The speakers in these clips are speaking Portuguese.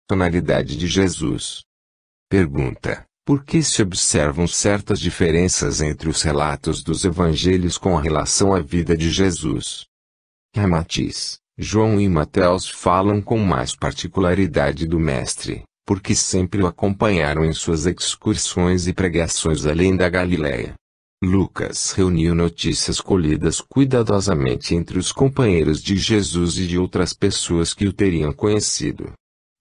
Tonalidade de Jesus. Pergunta: por que se observam certas diferenças entre os relatos dos evangelhos com relação à vida de Jesus? Matiz, João e Mateus falam com mais particularidade do Mestre, porque sempre o acompanharam em suas excursões e pregações além da Galileia. Lucas reuniu notícias colhidas cuidadosamente entre os companheiros de Jesus e de outras pessoas que o teriam conhecido.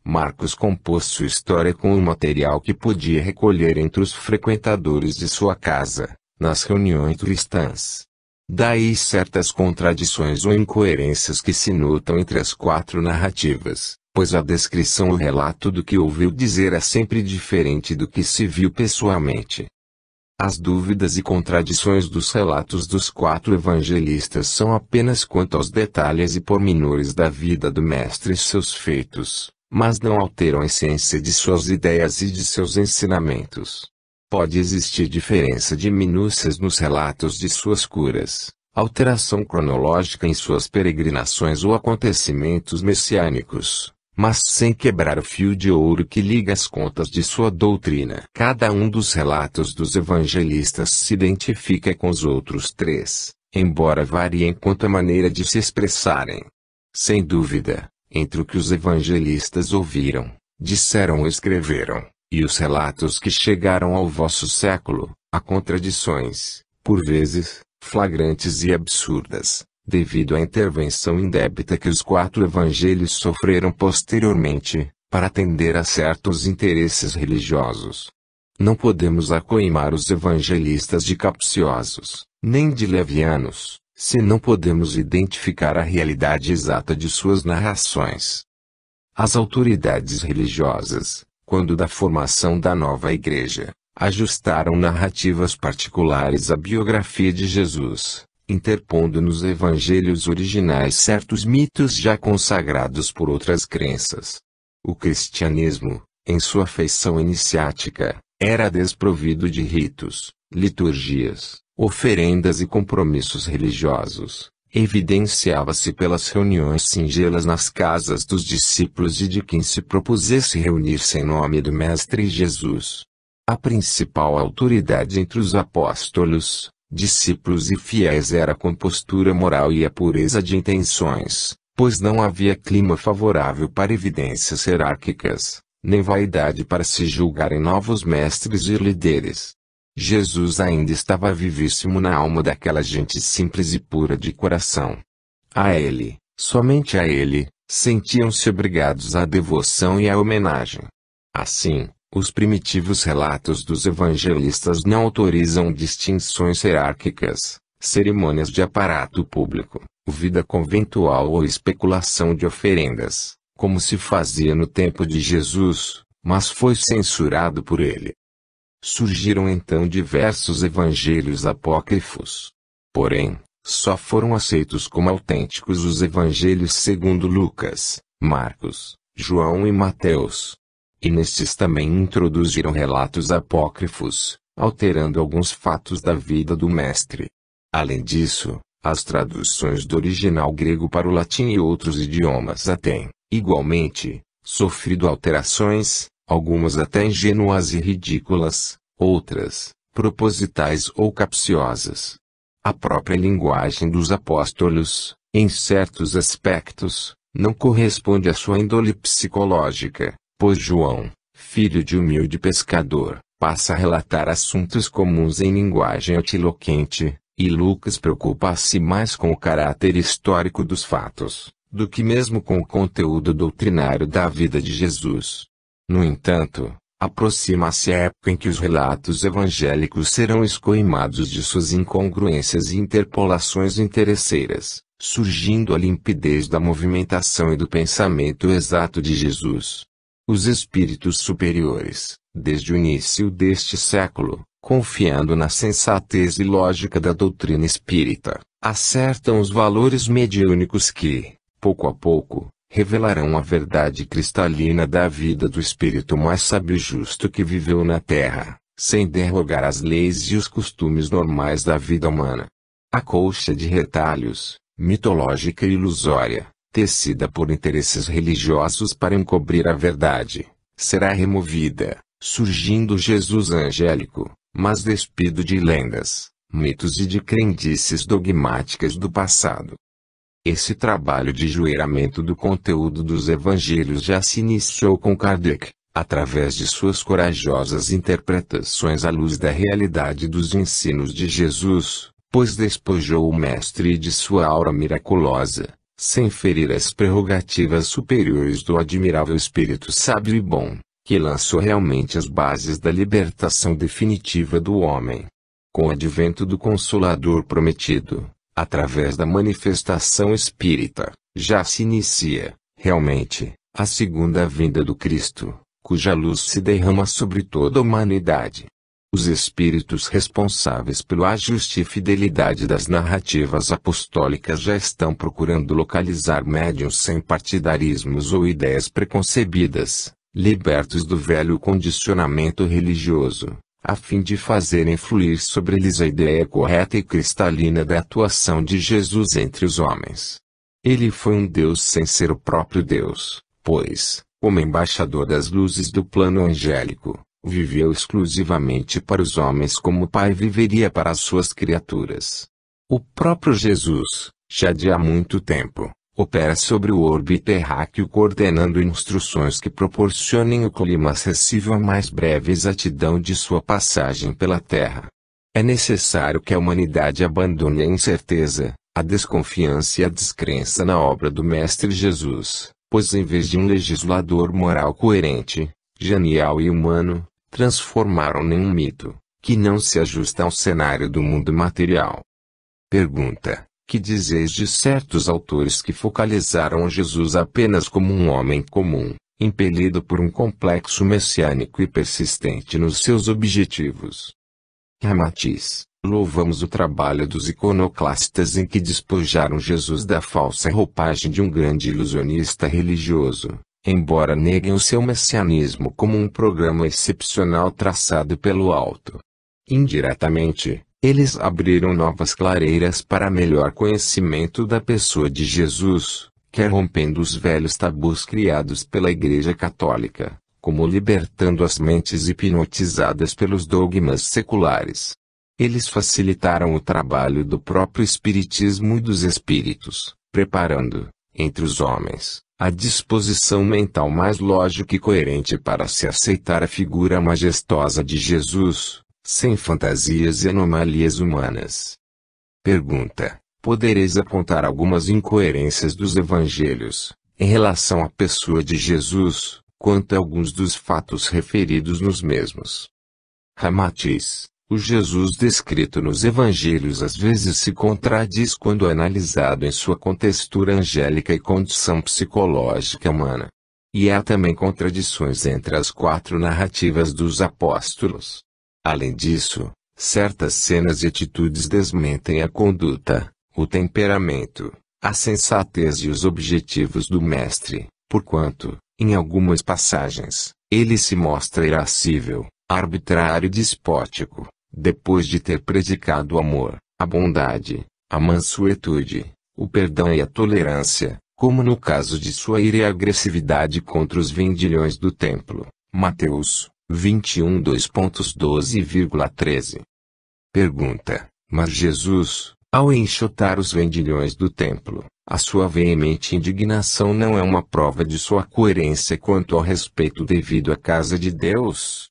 Marcos compôs sua história com o material que podia recolher entre os frequentadores de sua casa, nas reuniões cristãs. Daí certas contradições ou incoerências que se notam entre as quatro narrativas, pois a descrição ou relato do que ouviu dizer é sempre diferente do que se viu pessoalmente. As dúvidas e contradições dos relatos dos quatro evangelistas são apenas quanto aos detalhes e pormenores da vida do Mestre e seus feitos, mas não alteram a essência de suas ideias e de seus ensinamentos. Pode existir diferença de minúcias nos relatos de suas curas, alteração cronológica em suas peregrinações ou acontecimentos messiânicos, mas sem quebrar o fio de ouro que liga as contas de sua doutrina. Cada um dos relatos dos evangelistas se identifica com os outros três, embora variem quanto à maneira de se expressarem. Sem dúvida, entre o que os evangelistas ouviram, disseram ou escreveram, e os relatos que chegaram ao vosso século, há contradições, por vezes, flagrantes e absurdas, devido à intervenção indébita que os quatro evangelhos sofreram posteriormente, para atender a certos interesses religiosos. Não podemos acoimar os evangelistas de capciosos, nem de levianos, se não podemos identificar a realidade exata de suas narrações. As autoridades religiosas, quando da formação da nova igreja, ajustaram narrativas particulares à biografia de Jesus, interpondo nos evangelhos originais certos mitos já consagrados por outras crenças. O cristianismo, em sua feição iniciática, era desprovido de ritos, liturgias, oferendas e compromissos religiosos. Evidenciava-se pelas reuniões singelas nas casas dos discípulos e de quem se propusesse reunir-se em nome do Mestre Jesus. A principal autoridade entre os apóstolos, discípulos e fiéis era a compostura moral e a pureza de intenções, pois não havia clima favorável para evidências hierárquicas, nem vaidade para se julgarem novos mestres e líderes. Jesus ainda estava vivíssimo na alma daquela gente simples e pura de coração. A ele, somente a ele, sentiam-se obrigados à devoção e à homenagem. Assim, os primitivos relatos dos evangelistas não autorizam distinções hierárquicas, cerimônias de aparato público, vida conventual ou especulação de oferendas, como se fazia no tempo de Jesus, mas foi censurado por ele. Surgiram então diversos evangelhos apócrifos. Porém, só foram aceitos como autênticos os evangelhos segundo Lucas, Marcos, João e Mateus. E nestes também introduziram relatos apócrifos, alterando alguns fatos da vida do Mestre. Além disso, as traduções do original grego para o latim e outros idiomas têm, igualmente, sofrido alterações, algumas até ingênuas e ridículas, outras, propositais ou capciosas. A própria linguagem dos apóstolos, em certos aspectos, não corresponde à sua índole psicológica, pois João, filho de humilde pescador, passa a relatar assuntos comuns em linguagem altiloquente, e Lucas preocupa-se mais com o caráter histórico dos fatos, do que mesmo com o conteúdo doutrinário da vida de Jesus. No entanto, aproxima-se a época em que os relatos evangélicos serão escoimados de suas incongruências e interpolações interesseiras, surgindo a limpidez da movimentação e do pensamento exato de Jesus. Os espíritos superiores, desde o início deste século, confiando na sensatez e lógica da doutrina espírita, acertam os valores mediúnicos que, pouco a pouco, revelarão a verdade cristalina da vida do espírito mais sábio e justo que viveu na Terra, sem derrogar as leis e os costumes normais da vida humana. A colcha de retalhos, mitológica e ilusória, tecida por interesses religiosos para encobrir a verdade, será removida, surgindo Jesus angélico, mas despido de lendas, mitos e de crendices dogmáticas do passado. Esse trabalho de enjoeiramento do conteúdo dos evangelhos já se iniciou com Kardec, através de suas corajosas interpretações à luz da realidade dos ensinos de Jesus, pois despojou o Mestre de sua aura miraculosa, sem ferir as prerrogativas superiores do admirável Espírito sábio e bom, que lançou realmente as bases da libertação definitiva do homem. Com o advento do Consolador prometido, através da manifestação espírita, já se inicia, realmente, a segunda vinda do Cristo, cuja luz se derrama sobre toda a humanidade. Os espíritos responsáveis pelo ajuste e fidelidade das narrativas apostólicas já estão procurando localizar médiuns sem partidarismos ou ideias preconcebidas, libertos do velho condicionamento religioso, a fim de fazerem fluir sobre eles a ideia correta e cristalina da atuação de Jesus entre os homens. Ele foi um Deus sem ser o próprio Deus, pois, como embaixador das luzes do plano angélico, viveu exclusivamente para os homens como o Pai viveria para as suas criaturas. O próprio Jesus, já de há muito tempo, opera sobre o orbe terráqueo coordenando instruções que proporcionem o clima acessível à mais breve exatidão de sua passagem pela Terra. É necessário que a humanidade abandone a incerteza, a desconfiança e a descrença na obra do Mestre Jesus, pois em vez de um legislador moral coerente, genial e humano, transformaram-no em um mito, que não se ajusta ao cenário do mundo material. Pergunta: que dizeis de certos autores que focalizaram Jesus apenas como um homem comum, impelido por um complexo messiânico e persistente nos seus objetivos? Ramatiz: louvamos o trabalho dos iconoclastas em que despojaram Jesus da falsa roupagem de um grande ilusionista religioso, embora neguem o seu messianismo como um programa excepcional traçado pelo alto. Indiretamente, eles abriram novas clareiras para melhor conhecimento da pessoa de Jesus, quer rompendo os velhos tabus criados pela Igreja Católica, como libertando as mentes hipnotizadas pelos dogmas seculares. Eles facilitaram o trabalho do próprio Espiritismo e dos Espíritos, preparando, entre os homens, a disposição mental mais lógica e coerente para se aceitar a figura majestosa de Jesus, sem fantasias e anomalias humanas. Pergunta: podereis apontar algumas incoerências dos evangelhos, em relação à pessoa de Jesus, quanto a alguns dos fatos referidos nos mesmos? Ramatiz: o Jesus descrito nos evangelhos às vezes se contradiz quando analisado em sua contextura angélica e condição psicológica humana. E há também contradições entre as 4 narrativas dos apóstolos. Além disso, certas cenas e atitudes desmentem a conduta, o temperamento, a sensatez e os objetivos do Mestre, porquanto, em algumas passagens, ele se mostra irascível, arbitrário e despótico, depois de ter predicado o amor, a bondade, a mansuetude, o perdão e a tolerância, como no caso de sua ira e agressividade contra os vendilhões do templo. Mateus 21 2.12,13. Pergunta: mas Jesus, ao enxotar os vendilhões do templo, a sua veemente indignação não é uma prova de sua coerência quanto ao respeito devido à casa de Deus?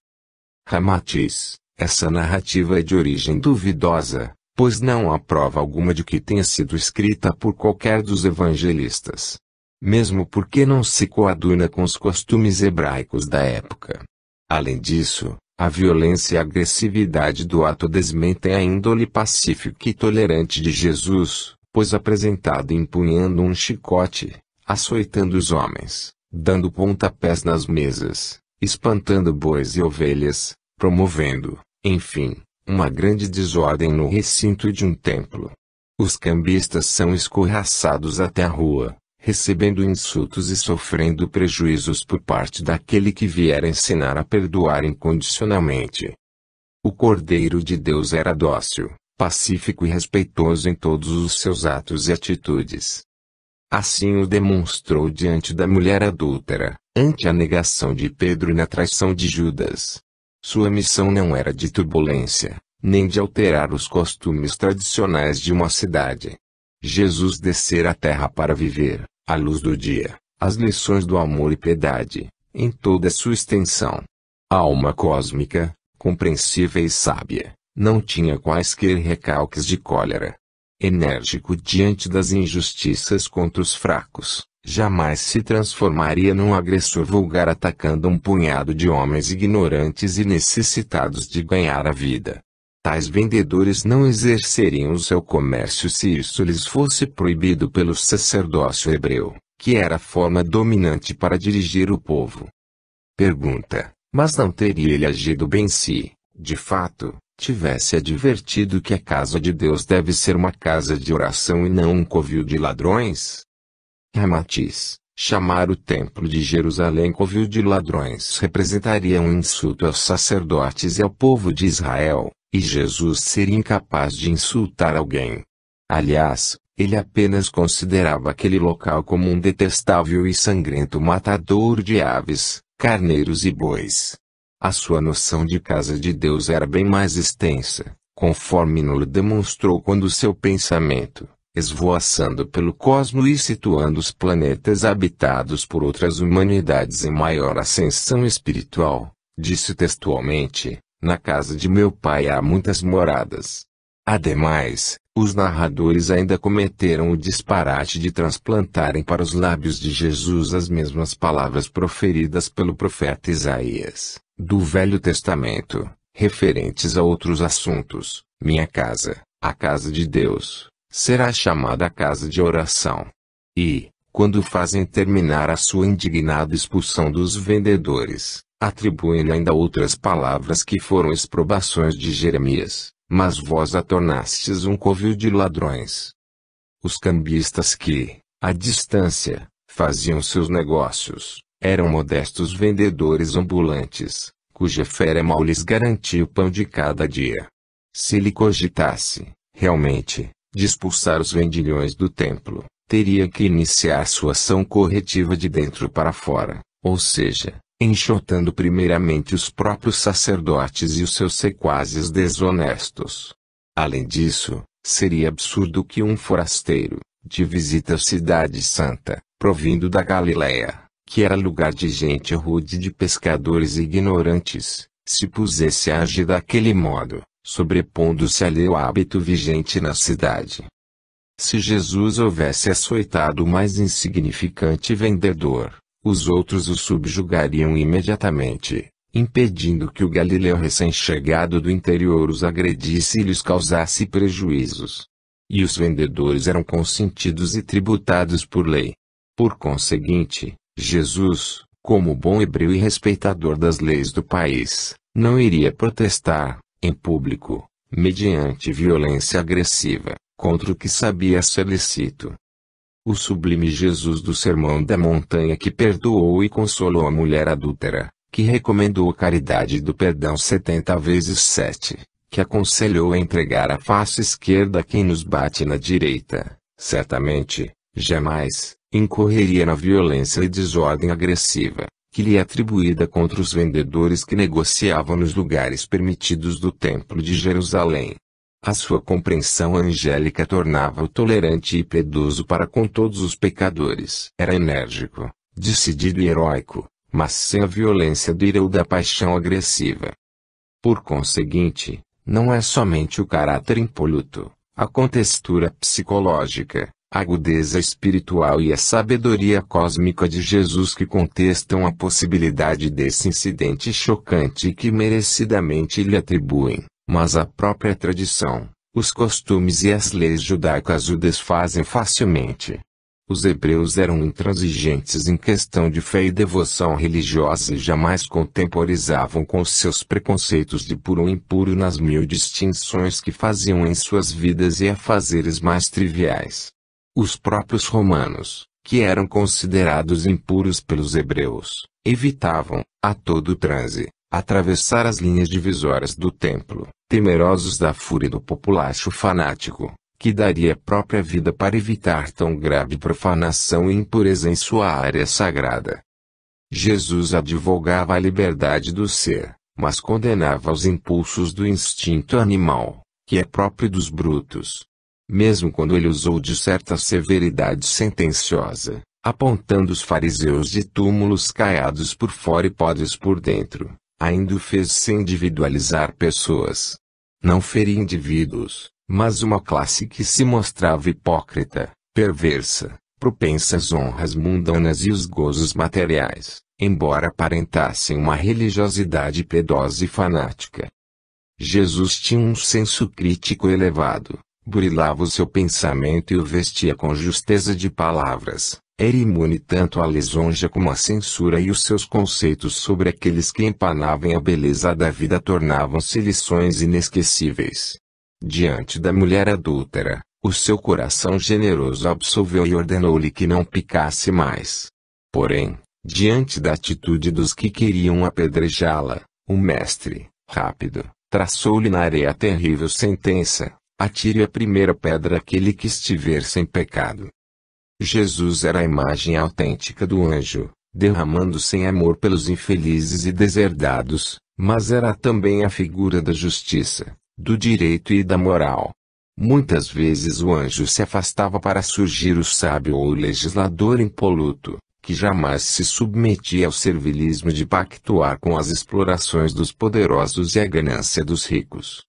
Ramatiz: essa narrativa é de origem duvidosa, pois não há prova alguma de que tenha sido escrita por qualquer dos evangelistas. Mesmo porque não se coaduna com os costumes hebraicos da época. Além disso, a violência e a agressividade do ato desmentem a índole pacífica e tolerante de Jesus, pois apresentado empunhando um chicote, açoitando os homens, dando pontapés nas mesas, espantando bois e ovelhas, promovendo, enfim, uma grande desordem no recinto de um templo. Os cambistas são escorraçados até a rua, recebendo insultos e sofrendo prejuízos por parte daquele que vier ensinar a perdoar incondicionalmente. O Cordeiro de Deus era dócil, pacífico e respeitoso em todos os seus atos e atitudes. Assim o demonstrou diante da mulher adúltera, ante a negação de Pedro e na traição de Judas. Sua missão não era de turbulência, nem de alterar os costumes tradicionais de uma cidade. Jesus descera à terra para viver, à luz do dia, as lições do amor e piedade, em toda a sua extensão. A alma cósmica, compreensiva e sábia, não tinha quaisquer recalques de cólera. Enérgico diante das injustiças contra os fracos, jamais se transformaria num agressor vulgar atacando um punhado de homens ignorantes e necessitados de ganhar a vida. Tais vendedores não exerceriam o seu comércio se isso lhes fosse proibido pelo sacerdócio hebreu, que era a forma dominante para dirigir o povo. Pergunta: mas não teria ele agido bem se, de fato, tivesse advertido que a casa de Deus deve ser uma casa de oração e não um covil de ladrões? Ramatiz: chamar o templo de Jerusalém covil de ladrões representaria um insulto aos sacerdotes e ao povo de Israel, e Jesus seria incapaz de insultar alguém. Aliás, ele apenas considerava aquele local como um detestável e sangrento matadouro de aves, carneiros e bois. A sua noção de casa de Deus era bem mais extensa, conforme nos demonstrou quando seu pensamento, esvoaçando pelo cosmos e situando os planetas habitados por outras humanidades em maior ascensão espiritual, disse textualmente: na casa de meu pai há muitas moradas. Ademais, os narradores ainda cometeram o disparate de transplantarem para os lábios de Jesus as mesmas palavras proferidas pelo profeta Isaías, do Velho Testamento, referentes a outros assuntos. Minha casa, a casa de Deus, será chamada a casa de oração. E, quando fazem terminar a sua indignada expulsão dos vendedores, atribuem-lhe ainda outras palavras que foram exprobações de Jeremias: mas vós a tornastes um covil de ladrões. Os cambistas que, à distância, faziam seus negócios, eram modestos vendedores ambulantes, cuja fé mal lhes garantia o pão de cada dia. Se ele cogitasse, realmente, de expulsar os vendilhões do templo, teria que iniciar sua ação corretiva de dentro para fora, ou seja, enxotando primeiramente os próprios sacerdotes e os seus sequazes desonestos. Além disso, seria absurdo que um forasteiro, de visita à cidade santa, provindo da Galiléia, que era lugar de gente rude e de pescadores ignorantes, se pusesse a agir daquele modo, sobrepondo-se ali ao hábito vigente na cidade. Se Jesus houvesse açoitado o mais insignificante vendedor, os outros o subjugariam imediatamente, impedindo que o galileu recém-chegado do interior os agredisse e lhes causasse prejuízos. E os vendedores eram consentidos e tributados por lei. Por conseguinte, Jesus, como bom hebreu e respeitador das leis do país, não iria protestar, em público, mediante violência agressiva, contra o que sabia ser lícito. O sublime Jesus do Sermão da Montanha, que perdoou e consolou a mulher adúltera, que recomendou caridade do perdão 70 vezes 7, que aconselhou a entregar a face esquerda a quem nos bate na direita, certamente, jamais, incorreria na violência e desordem agressiva, que lhe é atribuída contra os vendedores que negociavam nos lugares permitidos do Templo de Jerusalém. A sua compreensão angélica tornava-o tolerante e piedoso para com todos os pecadores. Era enérgico, decidido e heróico, mas sem a violência do ira ou da paixão agressiva. Por conseguinte, não é somente o caráter impoluto, a contextura psicológica, a agudeza espiritual e a sabedoria cósmica de Jesus que contestam a possibilidade desse incidente chocante e que merecidamente lhe atribuem, mas a própria tradição, os costumes e as leis judaicas o desfazem facilmente. Os hebreus eram intransigentes em questão de fé e devoção religiosa e jamais contemporizavam com os seus preconceitos de puro ou impuro nas mil distinções que faziam em suas vidas e afazeres mais triviais. Os próprios romanos, que eram considerados impuros pelos hebreus, evitavam, a todo transe, atravessar as linhas divisórias do templo, temerosos da fúria do populacho fanático, que daria própria vida para evitar tão grave profanação e impureza em sua área sagrada. Jesus advogava a liberdade do ser, mas condenava os impulsos do instinto animal, que é próprio dos brutos. Mesmo quando ele usou de certa severidade sentenciosa, apontando os fariseus de túmulos caiados por fora e podres por dentro, ainda o fez sem individualizar pessoas. Não feria indivíduos, mas uma classe que se mostrava hipócrita, perversa, propensa às honras mundanas e os gozos materiais, embora aparentassem uma religiosidade piedosa e fanática. Jesus tinha um senso crítico elevado, burilava o seu pensamento e o vestia com justeza de palavras. Era imune tanto à lisonja como à censura, e os seus conceitos sobre aqueles que empanavam a beleza da vida tornavam-se lições inesquecíveis. Diante da mulher adúltera, o seu coração generoso absolveu e ordenou-lhe que não pecasse mais. Porém, diante da atitude dos que queriam apedrejá-la, o mestre, rápido, traçou-lhe na areia a terrível sentença: atire a primeira pedra aquele que estiver sem pecado. Jesus era a imagem autêntica do anjo, derramando sem amor pelos infelizes e deserdados, mas era também a figura da justiça, do direito e da moral. Muitas vezes o anjo se afastava para surgir o sábio ou o legislador impoluto, que jamais se submetia ao servilismo de pactuar com as explorações dos poderosos e a ganância dos ricos.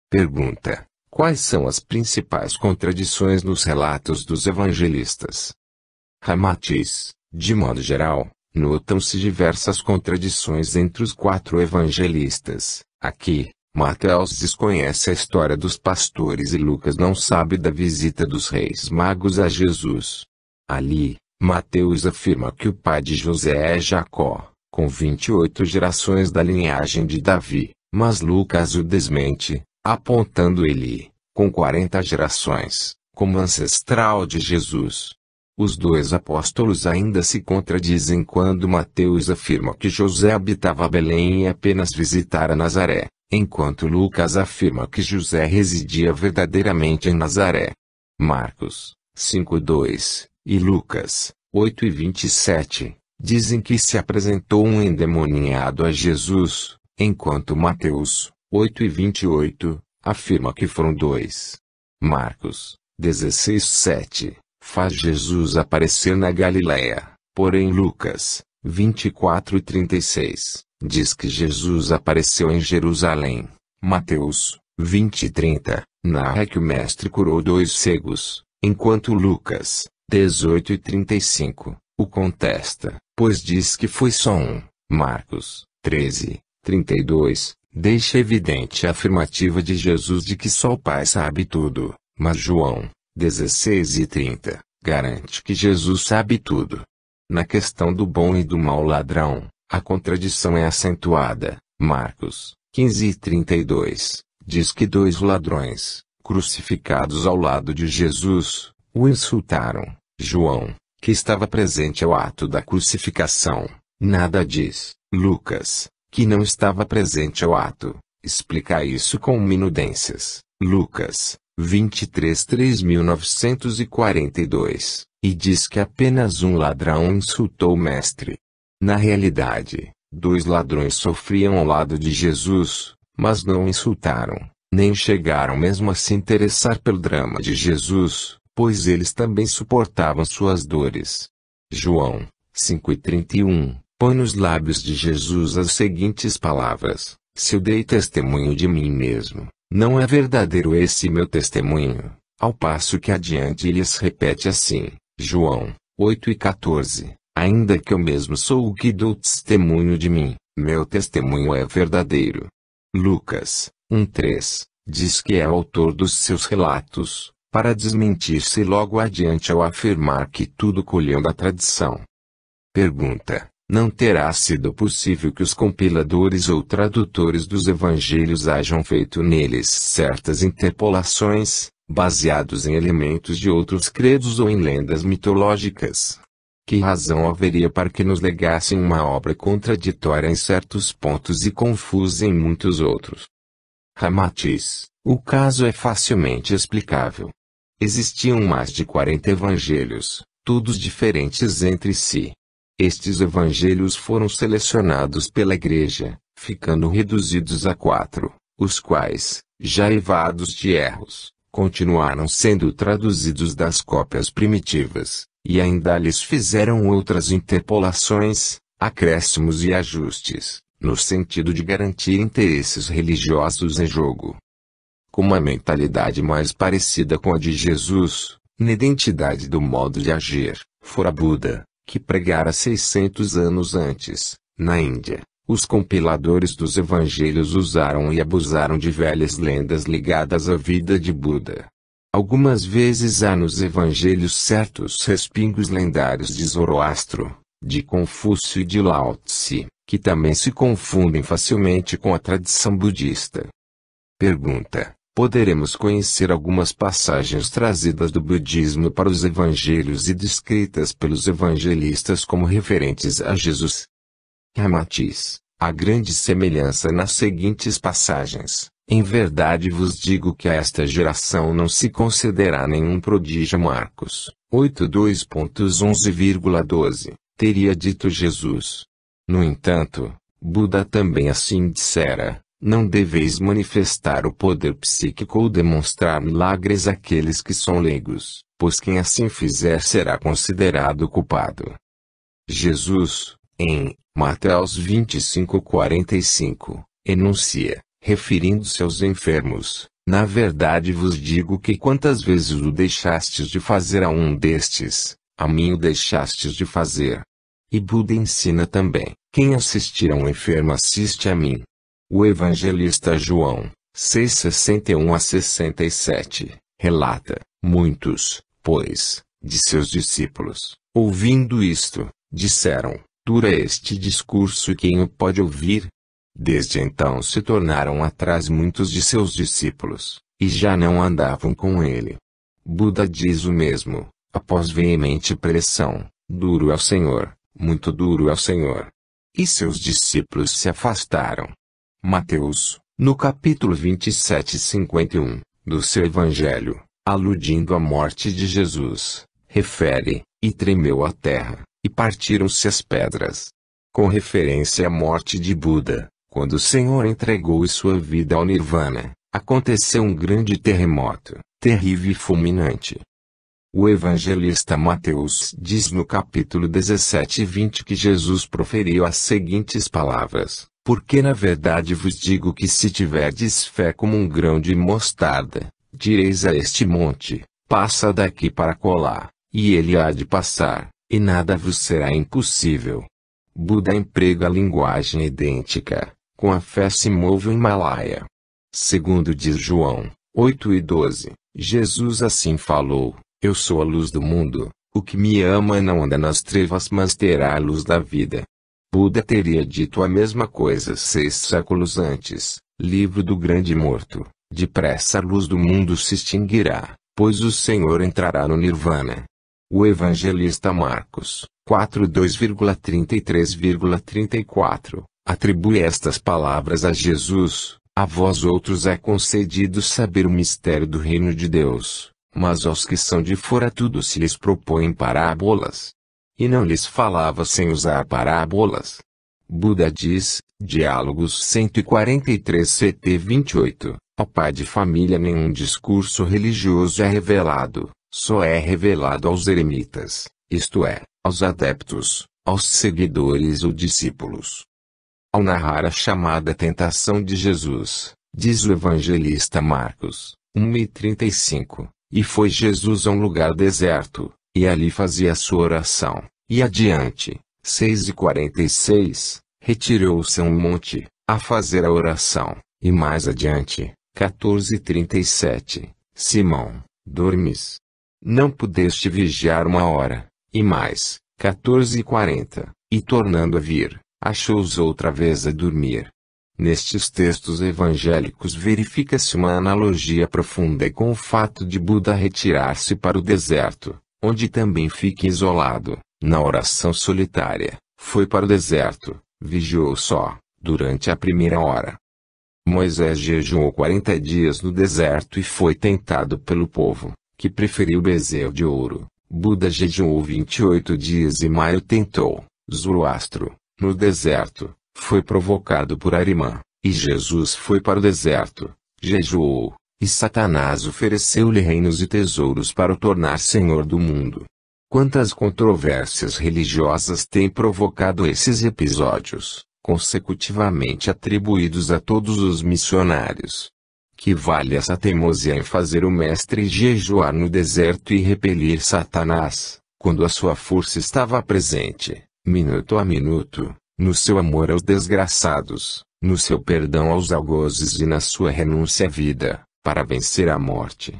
Pergunta: quais são as principais contradições nos relatos dos evangelistas? Ramatiz: de modo geral, notam-se diversas contradições entre os 4 evangelistas. Aqui, Mateus desconhece a história dos pastores e Lucas não sabe da visita dos reis magos a Jesus. Ali, Mateus afirma que o pai de José é Jacó, com 28 gerações da linhagem de Davi, mas Lucas o desmente, apontando ele, com 40 gerações, como ancestral de Jesus. Os 2 apóstolos ainda se contradizem quando Mateus afirma que José habitava Belém e apenas visitara Nazaré, enquanto Lucas afirma que José residia verdadeiramente em Nazaré. Marcos 5:2 e Lucas 8:27 dizem que se apresentou um endemoniado a Jesus, enquanto Mateus 8:28 afirma que foram 2. Marcos 16:7 faz Jesus aparecer na Galileia, porém Lucas 24:36 diz que Jesus apareceu em Jerusalém. Mateus 20:30 narra que o mestre curou 2 cegos, enquanto Lucas 18:35 o contesta, pois diz que foi só um. Marcos 13:32 deixa evidente a afirmativa de Jesus de que só o Pai sabe tudo, mas João 16:30 garante que Jesus sabe tudo. Na questão do bom e do mau ladrão, a contradição é acentuada. Marcos 15:32 diz que 2 ladrões, crucificados ao lado de Jesus, o insultaram. João, que estava presente ao ato da crucificação, nada diz. Lucas, que não estava presente ao ato, explica isso com minudências. Lucas 23:3942, e diz que apenas um ladrão insultou o mestre. Na realidade, 2 ladrões sofriam ao lado de Jesus, mas não o insultaram, nem chegaram mesmo a se interessar pelo drama de Jesus, pois eles também suportavam suas dores. João 5:31 põe nos lábios de Jesus as seguintes palavras: se eu dei testemunho de mim mesmo, não é verdadeiro esse meu testemunho, ao passo que adiante lhes repete assim, João 8:14, ainda que eu mesmo sou o que dou testemunho de mim, meu testemunho é verdadeiro. Lucas 1:3 diz que é autor dos seus relatos, para desmentir-se logo adiante ao afirmar que tudo colheu da tradição. Pergunta: não terá sido possível que os compiladores ou tradutores dos evangelhos hajam feito neles certas interpolações, baseados em elementos de outros credos ou em lendas mitológicas? Que razão haveria para que nos legassem uma obra contraditória em certos pontos e confusa em muitos outros? Ramatiz: o caso é facilmente explicável. Existiam mais de 40 evangelhos, todos diferentes entre si. Estes evangelhos foram selecionados pela Igreja, ficando reduzidos a 4, os quais, já eivados de erros, continuaram sendo traduzidos das cópias primitivas, e ainda lhes fizeram outras interpolações, acréscimos e ajustes, no sentido de garantir interesses religiosos em jogo. Com uma mentalidade mais parecida com a de Jesus, na identidade do modo de agir, fora Buda, que pregara 600 anos antes, na Índia. Os compiladores dos evangelhos usaram e abusaram de velhas lendas ligadas à vida de Buda. Algumas vezes há nos evangelhos certos respingos lendários de Zoroastro, de Confúcio e de Lao Tse, que também se confundem facilmente com a tradição budista. Pergunta: poderemos conhecer algumas passagens trazidas do budismo para os evangelhos e descritas pelos evangelistas como referentes a Jesus? Ramatiz: há grande semelhança nas seguintes passagens. Em verdade vos digo que a esta geração não se concederá nenhum prodígio. Marcos 8:2.11,12, teria dito Jesus. No entanto, Buda também assim dissera: não deveis manifestar o poder psíquico ou demonstrar milagres àqueles que são leigos, pois quem assim fizer será considerado culpado. Jesus, em Mateus 25:45, enuncia, referindo-se aos enfermos: na verdade vos digo que quantas vezes o deixastes de fazer a um destes, a mim o deixastes de fazer. E Buda ensina também: quem assistir a um enfermo assiste a mim. O evangelista João, 6:61-67, relata: muitos, pois, de seus discípulos, ouvindo isto, disseram: dura este discurso e quem o pode ouvir? Desde então se tornaram atrás muitos de seus discípulos, e já não andavam com ele. Buda diz o mesmo, após veemente pressão: duro é o Senhor, muito duro é o Senhor. E seus discípulos se afastaram. Mateus, no capítulo 27:51, do seu evangelho, aludindo à morte de Jesus, refere: e tremeu a terra, e partiram-se as pedras. Com referência à morte de Buda, quando o Senhor entregou sua vida ao Nirvana, aconteceu um grande terremoto, terrível e fulminante. O evangelista Mateus diz no capítulo 17:20 que Jesus proferiu as seguintes palavras: porque na verdade vos digo que se tiverdes fé como um grão de mostarda, direis a este monte: passa daqui para acolá, e ele há de passar, e nada vos será impossível. Buda emprega a linguagem idêntica: com a fé se move o Himalaia. Segundo diz João 8:12, Jesus assim falou: eu sou a luz do mundo, o que me ama não anda nas trevas mas terá a luz da vida. Buda teria dito a mesma coisa 6 séculos antes, livro do grande morto: depressa a luz do mundo se extinguirá, pois o Senhor entrará no Nirvana. O evangelista Marcos 4:2,33,34, atribui estas palavras a Jesus: a vós outros é concedido saber o mistério do reino de Deus, mas aos que são de fora tudo se lhes propõe em parábolas. E não lhes falava sem usar parábolas. Buda diz, Diálogos 143 CT 28, ao pai de família nenhum discurso religioso é revelado, só é revelado aos eremitas, isto é, aos adeptos, aos seguidores ou discípulos. Ao narrar a chamada tentação de Jesus, diz o evangelista Marcos 1:35, e foi Jesus a um lugar deserto, e ali fazia a sua oração, e adiante, 6:46, retirou-se a um monte, a fazer a oração, e mais adiante, 14:37, Simão, dormes? Não pudeste vigiar 1 hora, e mais, 14:40, e tornando a vir, achou-os outra vez a dormir. Nestes textos evangélicos verifica-se uma analogia profunda com o fato de Buda retirar-se para o deserto, onde também fica isolado, na oração solitária. Foi para o deserto, vigiou só, durante a primeira hora. Moisés jejuou 40 dias no deserto e foi tentado pelo povo, que preferiu bezerro de ouro. Buda jejuou 28 dias e Maio tentou. Zoroastro, no deserto, foi provocado por Arimã, e Jesus foi para o deserto, jejuou, e Satanás ofereceu-lhe reinos e tesouros para o tornar senhor do mundo. Quantas controvérsias religiosas têm provocado esses episódios, consecutivamente atribuídos a todos os missionários? Que vale essa teimosia em fazer o mestre jejuar no deserto e repelir Satanás, quando a sua força estava presente, minuto a minuto, no seu amor aos desgraçados, no seu perdão aos algozes e na sua renúncia à vida, para vencer a morte?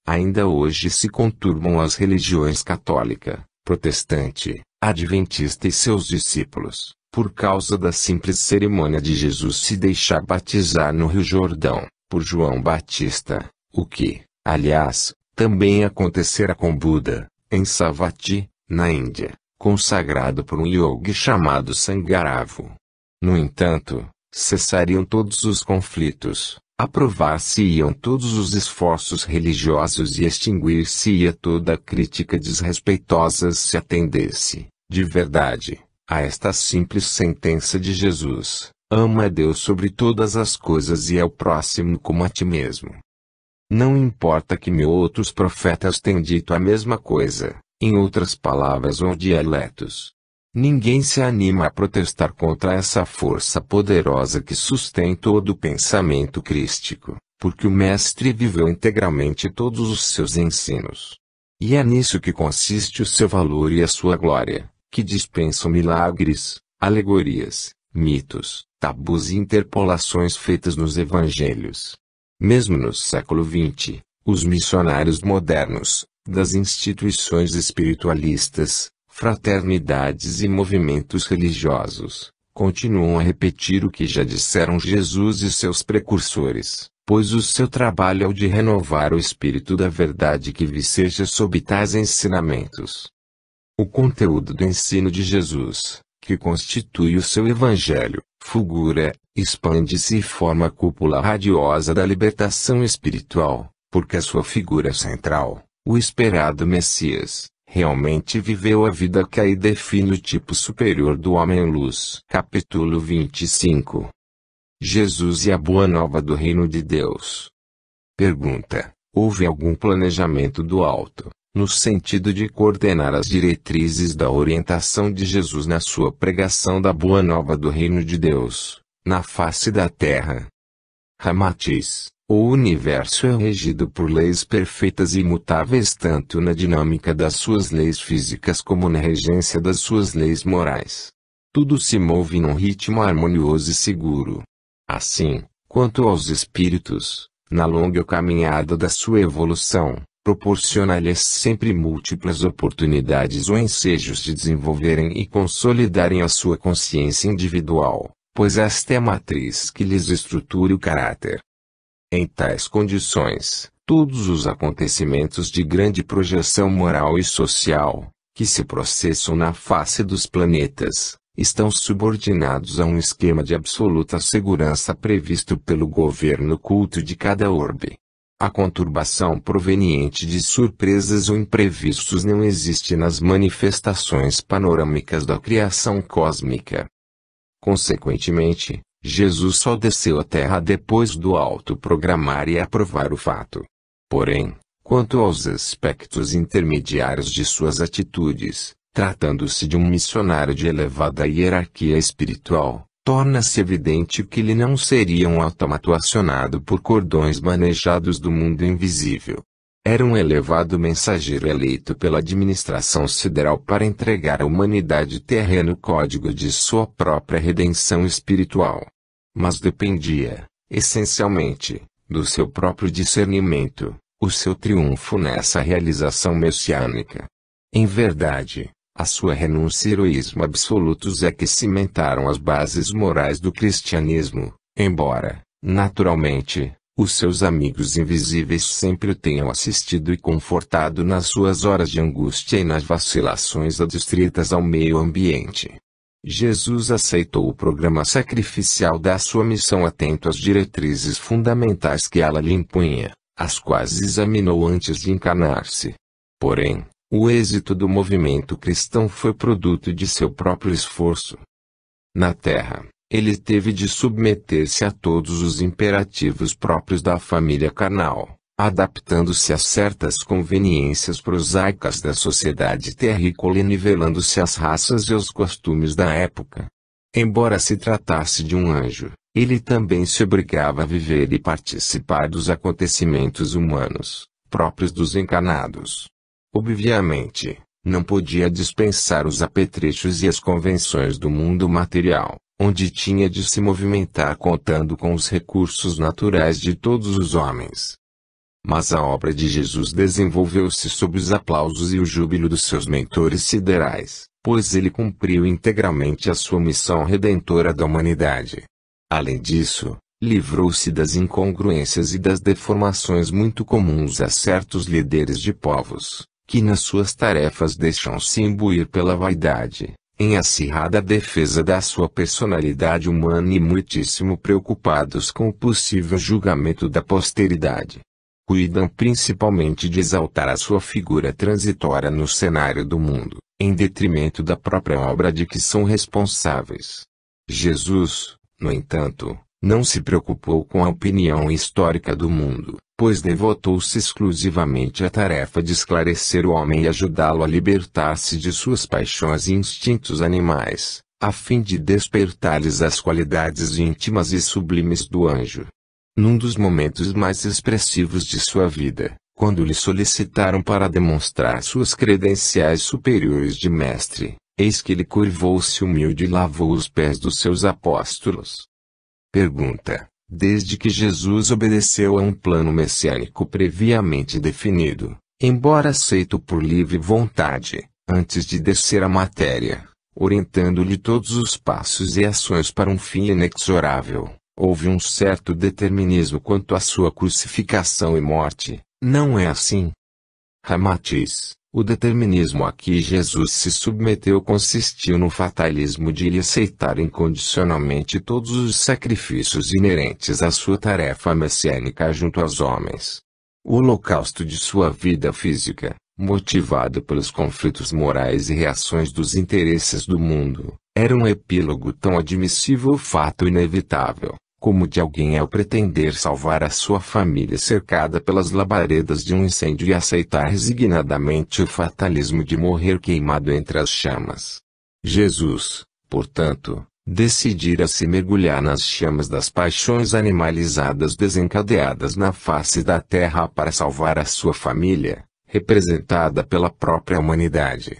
Ainda hoje se conturbam as religiões católica, protestante, adventista e seus discípulos, por causa da simples cerimônia de Jesus se deixar batizar no Rio Jordão, por João Batista, o que, aliás, também acontecera com Buda, em Savatthi, na Índia, consagrado por um yogi chamado Sangaravo. No entanto, cessariam todos os conflitos, aprovar-se-iam todos os esforços religiosos e extinguir-se-ia toda a crítica desrespeitosa se atendesse, de verdade, a esta simples sentença de Jesus: ama a Deus sobre todas as coisas e ao próximo como a ti mesmo. Não importa que mil outros profetas tenham dito a mesma coisa, em outras palavras ou dialetos. Ninguém se anima a protestar contra essa força poderosa que sustém todo o pensamento crístico, porque o Mestre viveu integralmente todos os seus ensinos. E é nisso que consiste o seu valor e a sua glória, que dispensam milagres, alegorias, mitos, tabus e interpolações feitas nos evangelhos. Mesmo no século XX, os missionários modernos, das instituições espiritualistas, fraternidades e movimentos religiosos, continuam a repetir o que já disseram Jesus e seus precursores, pois o seu trabalho é o de renovar o espírito da verdade que viceja sob tais ensinamentos. O conteúdo do ensino de Jesus, que constitui o seu evangelho, fulgura, expande-se e forma a cúpula radiosa da libertação espiritual, porque a sua figura central, o esperado Messias, realmente viveu a vida que aí define o tipo superior do homem-luz. Capítulo 25. Jesus e a Boa Nova do Reino de Deus. Pergunta: houve algum planejamento do alto, no sentido de coordenar as diretrizes da orientação de Jesus na sua pregação da Boa Nova do Reino de Deus, na face da terra? Ramatiz: o universo é regido por leis perfeitas e imutáveis tanto na dinâmica das suas leis físicas como na regência das suas leis morais. Tudo se move num ritmo harmonioso e seguro. Assim, quanto aos espíritos, na longa caminhada da sua evolução, proporciona-lhes sempre múltiplas oportunidades ou ensejos de desenvolverem e consolidarem a sua consciência individual, pois esta é a matriz que lhes estrutura o caráter. Em tais condições, todos os acontecimentos de grande projeção moral e social, que se processam na face dos planetas, estão subordinados a um esquema de absoluta segurança previsto pelo governo culto de cada orbe. A conturbação proveniente de surpresas ou imprevistos não existe nas manifestações panorâmicas da criação cósmica. Consequentemente, Jesus só desceu à Terra depois do autoprogramar e aprovar o fato. Porém, quanto aos aspectos intermediários de suas atitudes, tratando-se de um missionário de elevada hierarquia espiritual, torna-se evidente que ele não seria um autômato acionado por cordões manejados do mundo invisível. Era um elevado mensageiro eleito pela administração sideral para entregar à humanidade terreno o código de sua própria redenção espiritual. Mas dependia, essencialmente, do seu próprio discernimento, o seu triunfo nessa realização messiânica. Em verdade, a sua renúncia e heroísmo absolutos é que cimentaram as bases morais do cristianismo, embora, naturalmente, os seus amigos invisíveis sempre o tenham assistido e confortado nas suas horas de angústia e nas vacilações adstritas ao meio ambiente. Jesus aceitou o programa sacrificial da sua missão atento às diretrizes fundamentais que ela lhe impunha, as quais examinou antes de encarnar-se. Porém, o êxito do movimento cristão foi produto de seu próprio esforço. Na Terra, ele teve de submeter-se a todos os imperativos próprios da família carnal, adaptando-se a certas conveniências prosaicas da sociedade terrícola e nivelando-se às raças e aos costumes da época. Embora se tratasse de um anjo, ele também se obrigava a viver e participar dos acontecimentos humanos, próprios dos encarnados. Obviamente, não podia dispensar os apetrechos e as convenções do mundo material, onde tinha de se movimentar contando com os recursos naturais de todos os homens. Mas a obra de Jesus desenvolveu-se sob os aplausos e o júbilo dos seus mentores siderais, pois ele cumpriu integralmente a sua missão redentora da humanidade. Além disso, livrou-se das incongruências e das deformações muito comuns a certos líderes de povos, que nas suas tarefas deixam-se imbuir pela vaidade, em acirrada defesa da sua personalidade humana e muitíssimo preocupados com o possível julgamento da posteridade. Cuidam principalmente de exaltar a sua figura transitória no cenário do mundo, em detrimento da própria obra de que são responsáveis. Jesus, no entanto, não se preocupou com a opinião histórica do mundo, pois devotou-se exclusivamente à tarefa de esclarecer o homem e ajudá-lo a libertar-se de suas paixões e instintos animais, a fim de despertar-lhes as qualidades íntimas e sublimes do anjo. Num dos momentos mais expressivos de sua vida, quando lhe solicitaram para demonstrar suas credenciais superiores de mestre, eis que ele curvou-se humilde e lavou os pés dos seus apóstolos. Pergunta: desde que Jesus obedeceu a um plano messiânico previamente definido, embora aceito por livre vontade, antes de descer à matéria, orientando-lhe todos os passos e ações para um fim inexorável, houve um certo determinismo quanto à sua crucificação e morte, não é assim? Ramatiz: o determinismo a que Jesus se submeteu consistiu no fatalismo de lhe aceitar incondicionalmente todos os sacrifícios inerentes à sua tarefa messiânica junto aos homens. O holocausto de sua vida física, motivado pelos conflitos morais e reações dos interesses do mundo, era um epílogo tão admissível ao fato inevitável, como de alguém ao pretender salvar a sua família cercada pelas labaredas de um incêndio e aceitar resignadamente o fatalismo de morrer queimado entre as chamas. Jesus, portanto, decidira se mergulhar nas chamas das paixões animalizadas desencadeadas na face da terra para salvar a sua família, representada pela própria humanidade.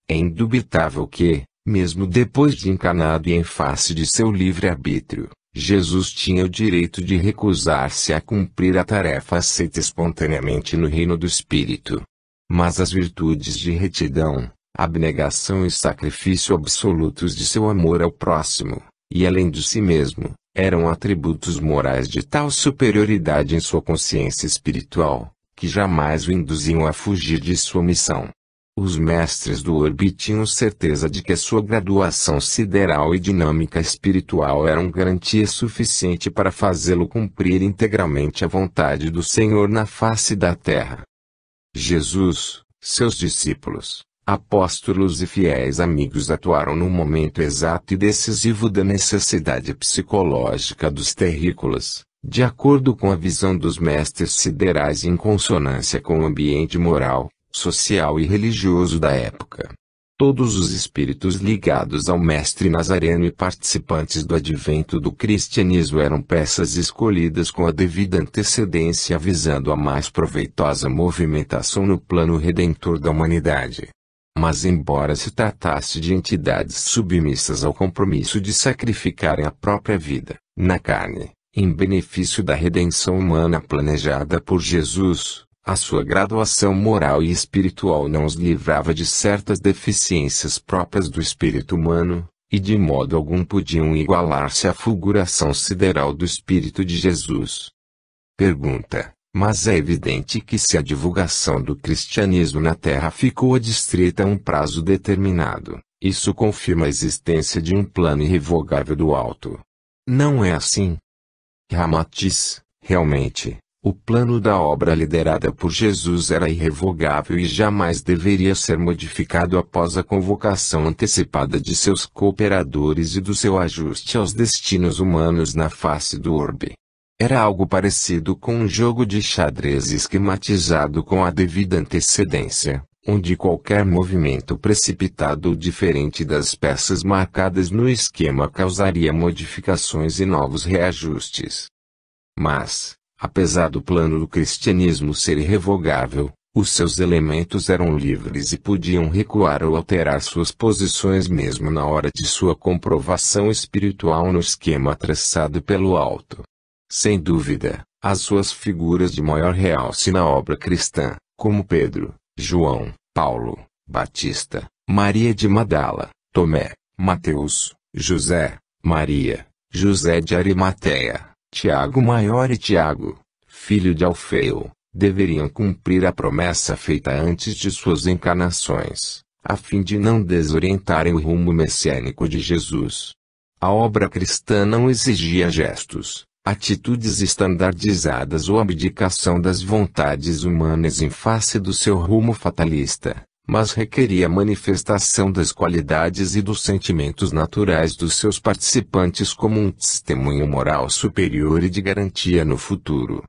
É indubitável que, mesmo depois de encarnado e em face de seu livre-arbítrio, Jesus tinha o direito de recusar-se a cumprir a tarefa aceita espontaneamente no reino do Espírito. Mas as virtudes de retidão, abnegação e sacrifício absolutos de seu amor ao próximo, e além de si mesmo, eram atributos morais de tal superioridade em sua consciência espiritual, que jamais o induziam a fugir de sua missão. Os mestres do orbe tinham certeza de que sua graduação sideral e dinâmica espiritual eram garantia suficiente para fazê-lo cumprir integralmente a vontade do Senhor na face da terra. Jesus, seus discípulos, apóstolos e fiéis amigos atuaram no momento exato e decisivo da necessidade psicológica dos terrícolas, de acordo com a visão dos mestres siderais e em consonância com o ambiente moral, social e religioso da época. Todos os espíritos ligados ao mestre Nazareno e participantes do advento do cristianismo eram peças escolhidas com a devida antecedência visando a mais proveitosa movimentação no plano redentor da humanidade. Mas embora se tratasse de entidades submissas ao compromisso de sacrificarem a própria vida, na carne, em benefício da redenção humana planejada por Jesus, a sua graduação moral e espiritual não os livrava de certas deficiências próprias do espírito humano, e de modo algum podiam igualar-se à fulguração sideral do Espírito de Jesus. Pergunta: mas é evidente que se a divulgação do cristianismo na Terra ficou adstrita a um prazo determinado, isso confirma a existência de um plano irrevogável do alto. Não é assim? Ramatiz: realmente, O plano da obra liderada por Jesus era irrevogável e jamais deveria ser modificado após a convocação antecipada de seus cooperadores e do seu ajuste aos destinos humanos na face do orbe. Era algo parecido com um jogo de xadrez esquematizado com a devida antecedência, onde qualquer movimento precipitado ou diferente das peças marcadas no esquema causaria modificações e novos reajustes. Mas, apesar do plano do cristianismo ser irrevogável, os seus elementos eram livres e podiam recuar ou alterar suas posições mesmo na hora de sua comprovação espiritual no esquema traçado pelo alto. Sem dúvida, as suas figuras de maior realce na obra cristã, como Pedro, João, Paulo, Batista, Maria de Magdala, Tomé, Mateus, José, Maria, José de Arimateia, Tiago Maior e Tiago, filho de Alfeu, deveriam cumprir a promessa feita antes de suas encarnações, a fim de não desorientarem o rumo messiânico de Jesus. A obra cristã não exigia gestos, atitudes estandardizadas ou abdicação das vontades humanas em face do seu rumo fatalista, mas requeria manifestação das qualidades e dos sentimentos naturais dos seus participantes como um testemunho moral superior e de garantia no futuro.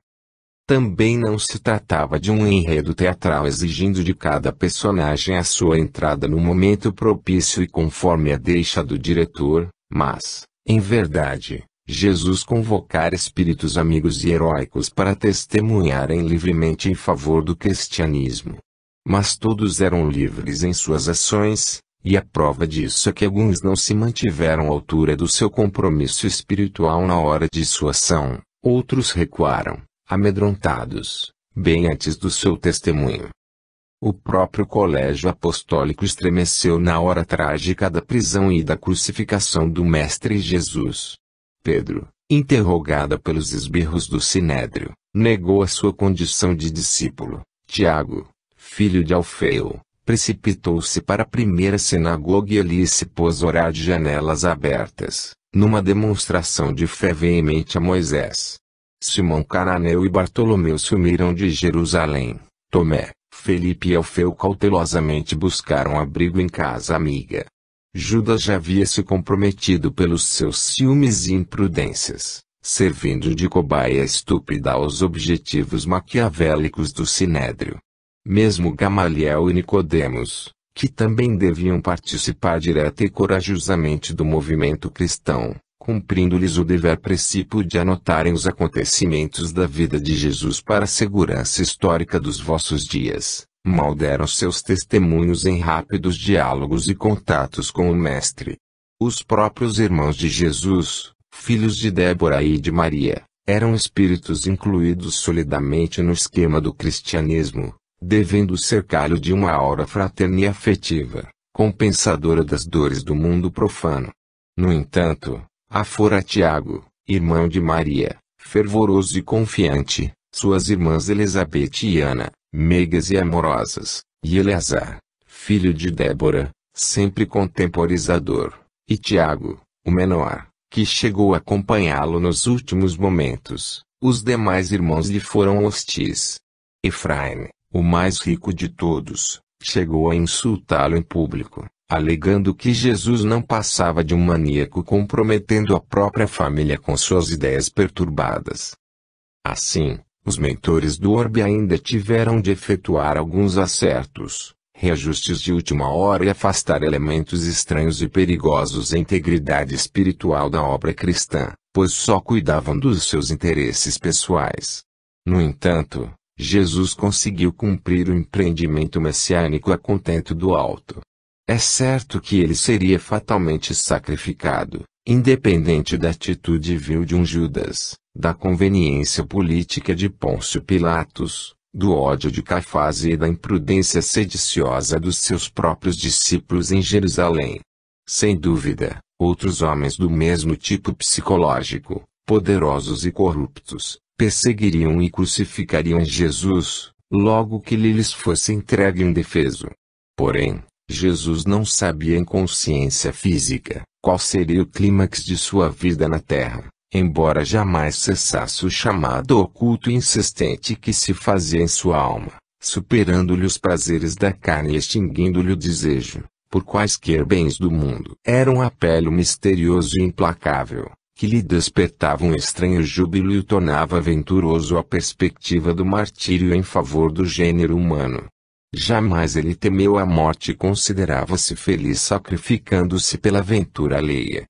Também não se tratava de um enredo teatral exigindo de cada personagem a sua entrada no momento propício e conforme a deixa do diretor, mas, em verdade, Jesus convocara espíritos amigos e heróicos para testemunharem livremente em favor do cristianismo. Mas todos eram livres em suas ações, e a prova disso é que alguns não se mantiveram à altura do seu compromisso espiritual na hora de sua ação, outros recuaram, amedrontados, bem antes do seu testemunho. O próprio colégio apostólico estremeceu na hora trágica da prisão e da crucificação do Mestre Jesus. Pedro, interrogada pelos esbirros do Sinédrio, negou a sua condição de discípulo. Tiago, filho de Alfeu, precipitou-se para a primeira sinagoga e ali se pôs a orar de janelas abertas, numa demonstração de fé veemente a Moisés. Simão Cananeu e Bartolomeu sumiram de Jerusalém. Tomé, Felipe e Alfeu cautelosamente buscaram abrigo em casa amiga. Judas já havia se comprometido pelos seus ciúmes e imprudências, servindo de cobaia estúpida aos objetivos maquiavélicos do Sinédrio. Mesmo Gamaliel e Nicodemos, que também deviam participar direta e corajosamente do movimento cristão, cumprindo-lhes o dever precípio de anotarem os acontecimentos da vida de Jesus para a segurança histórica dos vossos dias, mal deram seus testemunhos em rápidos diálogos e contatos com o Mestre. Os próprios irmãos de Jesus, filhos de Débora e de Maria, eram espíritos incluídos solidamente no esquema do cristianismo, devendo cercá-lo de uma aura fraterna e afetiva, compensadora das dores do mundo profano. No entanto, afora Tiago, irmão de Maria, fervoroso e confiante, suas irmãs Elizabeth e Ana, meigas e amorosas, e Eleazar, filho de Débora, sempre contemporizador, e Tiago, o menor, que chegou a acompanhá-lo nos últimos momentos. Os demais irmãos lhe foram hostis. Efraim, o mais rico de todos, chegou a insultá-lo em público, alegando que Jesus não passava de um maníaco comprometendo a própria família com suas ideias perturbadas. Assim, os mentores do orbe ainda tiveram de efetuar alguns acertos, reajustes de última hora e afastar elementos estranhos e perigosos à integridade espiritual da obra cristã, pois só cuidavam dos seus interesses pessoais. No entanto, Jesus conseguiu cumprir o empreendimento messiânico a contento do alto. É certo que ele seria fatalmente sacrificado, independente da atitude vil de um Judas, da conveniência política de Pôncio Pilatos, do ódio de Caifás e da imprudência sediciosa dos seus próprios discípulos em Jerusalém. Sem dúvida, outros homens do mesmo tipo psicológico, poderosos e corruptos, perseguiriam e crucificariam Jesus, logo que lhes fosse entregue indefeso. Porém, Jesus não sabia em consciência física qual seria o clímax de sua vida na terra, embora jamais cessasse o chamado oculto e insistente que se fazia em sua alma, superando-lhe os prazeres da carne e extinguindo-lhe o desejo, por quaisquer bens do mundo. Era um apelo misterioso e implacável, que lhe despertava um estranho júbilo e o tornava venturoso à perspectiva do martírio em favor do gênero humano. Jamais ele temeu a morte e considerava-se feliz sacrificando-se pela aventura alheia.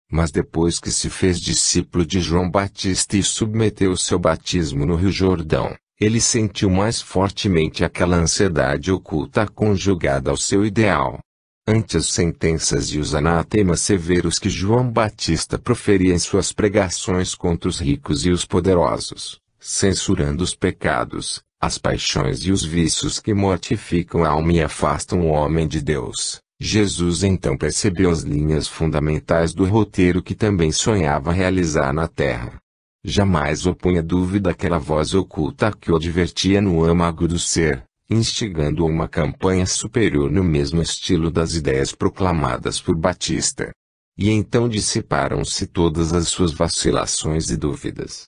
Mas depois que se fez discípulo de João Batista e submeteu o seu batismo no Rio Jordão, ele sentiu mais fortemente aquela ansiedade oculta conjugada ao seu ideal. Ante as sentenças e os anatemas severos que João Batista proferia em suas pregações contra os ricos e os poderosos, censurando os pecados, as paixões e os vícios que mortificam a alma e afastam o homem de Deus, Jesus então percebeu as linhas fundamentais do roteiro que também sonhava realizar na terra. Jamais opunha dúvida àquela voz oculta que o advertia no âmago do ser, instigando uma campanha superior no mesmo estilo das ideias proclamadas por Batista. E então dissiparam-se todas as suas vacilações e dúvidas.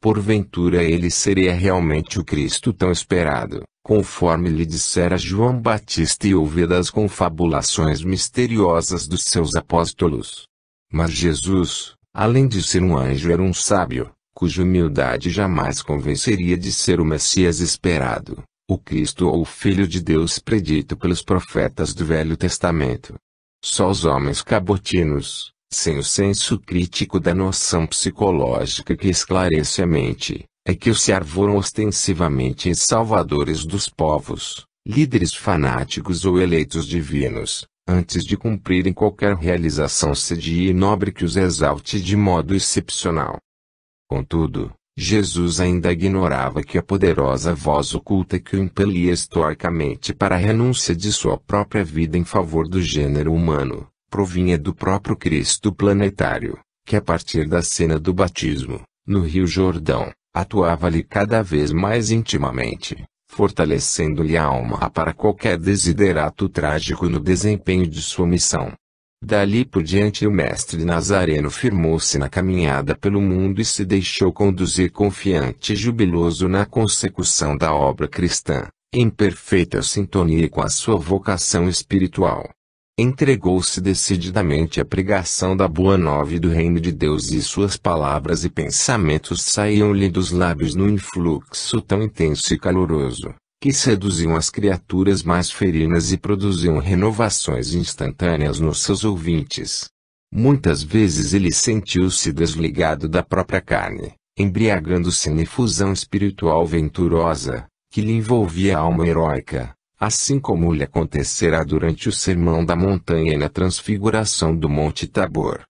Porventura ele seria realmente o Cristo tão esperado, conforme lhe dissera João Batista e ouvia das confabulações misteriosas dos seus apóstolos. Mas Jesus, além de ser um anjo, era um sábio, cuja humildade jamais convenceria de ser o Messias esperado, o Cristo ou o Filho de Deus predito pelos profetas do Velho Testamento. Só os homens cabotinos, sem o senso crítico da noção psicológica que esclarece a mente, é que se arvoram ostensivamente em salvadores dos povos, líderes fanáticos ou eleitos divinos, antes de cumprirem qualquer realização sadia e nobre que os exalte de modo excepcional. Contudo, Jesus ainda ignorava que a poderosa voz oculta que o impelia estoicamente para a renúncia de sua própria vida em favor do gênero humano, provinha do próprio Cristo planetário, que a partir da cena do batismo, no Rio Jordão, atuava-lhe cada vez mais intimamente, fortalecendo-lhe a alma para qualquer desiderato trágico no desempenho de sua missão. Dali por diante o mestre Nazareno firmou-se na caminhada pelo mundo e se deixou conduzir confiante e jubiloso na consecução da obra cristã, em perfeita sintonia com a sua vocação espiritual. Entregou-se decididamente à pregação da Boa Nova e do Reino de Deus e suas palavras e pensamentos saíam-lhe dos lábios num influxo tão intenso e caloroso, que seduziam as criaturas mais ferinas e produziam renovações instantâneas nos seus ouvintes. Muitas vezes ele sentiu-se desligado da própria carne, embriagando-se na efusão espiritual venturosa, que lhe envolvia a alma heróica, assim como lhe acontecerá durante o Sermão da Montanha e na transfiguração do Monte Tabor.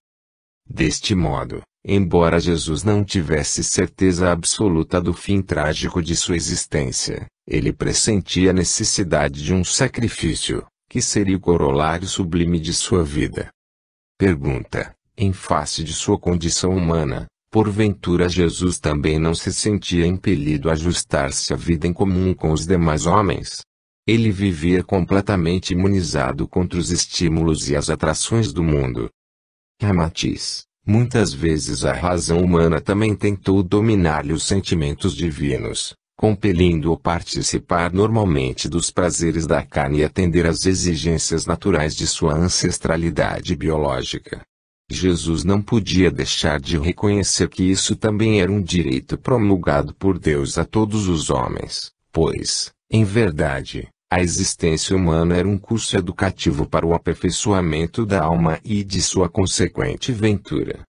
Deste modo, embora Jesus não tivesse certeza absoluta do fim trágico de sua existência, ele pressentia a necessidade de um sacrifício, que seria o corolário sublime de sua vida. Pergunta: em face de sua condição humana, porventura Jesus também não se sentia impelido a ajustar-se à vida em comum com os demais homens? Ele vivia completamente imunizado contra os estímulos e as atrações do mundo. Matiz: muitas vezes a razão humana também tentou dominar-lhe os sentimentos divinos, compelindo-o a participar normalmente dos prazeres da carne e atender às exigências naturais de sua ancestralidade biológica. Jesus não podia deixar de reconhecer que isso também era um direito promulgado por Deus a todos os homens, pois, em verdade, a existência humana era um curso educativo para o aperfeiçoamento da alma e de sua consequente ventura.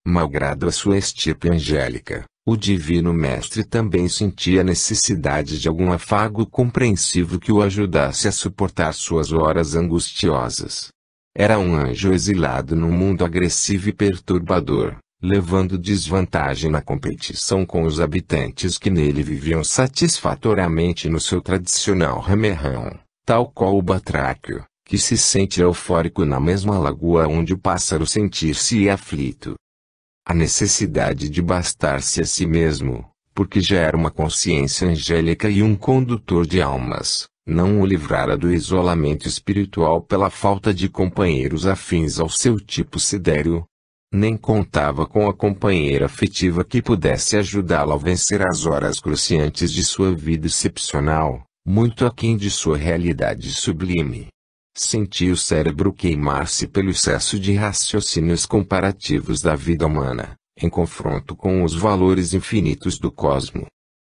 Malgrado a sua estirpe angélica, o Divino Mestre também sentia a necessidade de algum afago compreensivo que o ajudasse a suportar suas horas angustiosas. Era um anjo exilado num mundo agressivo e perturbador, levando desvantagem na competição com os habitantes que nele viviam satisfatoriamente no seu tradicional remerrão, tal qual o batráquio, que se sente eufórico na mesma lagoa onde o pássaro sentir-se aflito. A necessidade de bastar-se a si mesmo, porque já era uma consciência angélica e um condutor de almas, não o livrara do isolamento espiritual pela falta de companheiros afins ao seu tipo sidéreo. Nem contava com a companheira afetiva que pudesse ajudá-lo a vencer as horas cruciantes de sua vida excepcional, muito aquém de sua realidade sublime. Sentia o cérebro queimar-se pelo excesso de raciocínios comparativos da vida humana, em confronto com os valores infinitos do cosmo.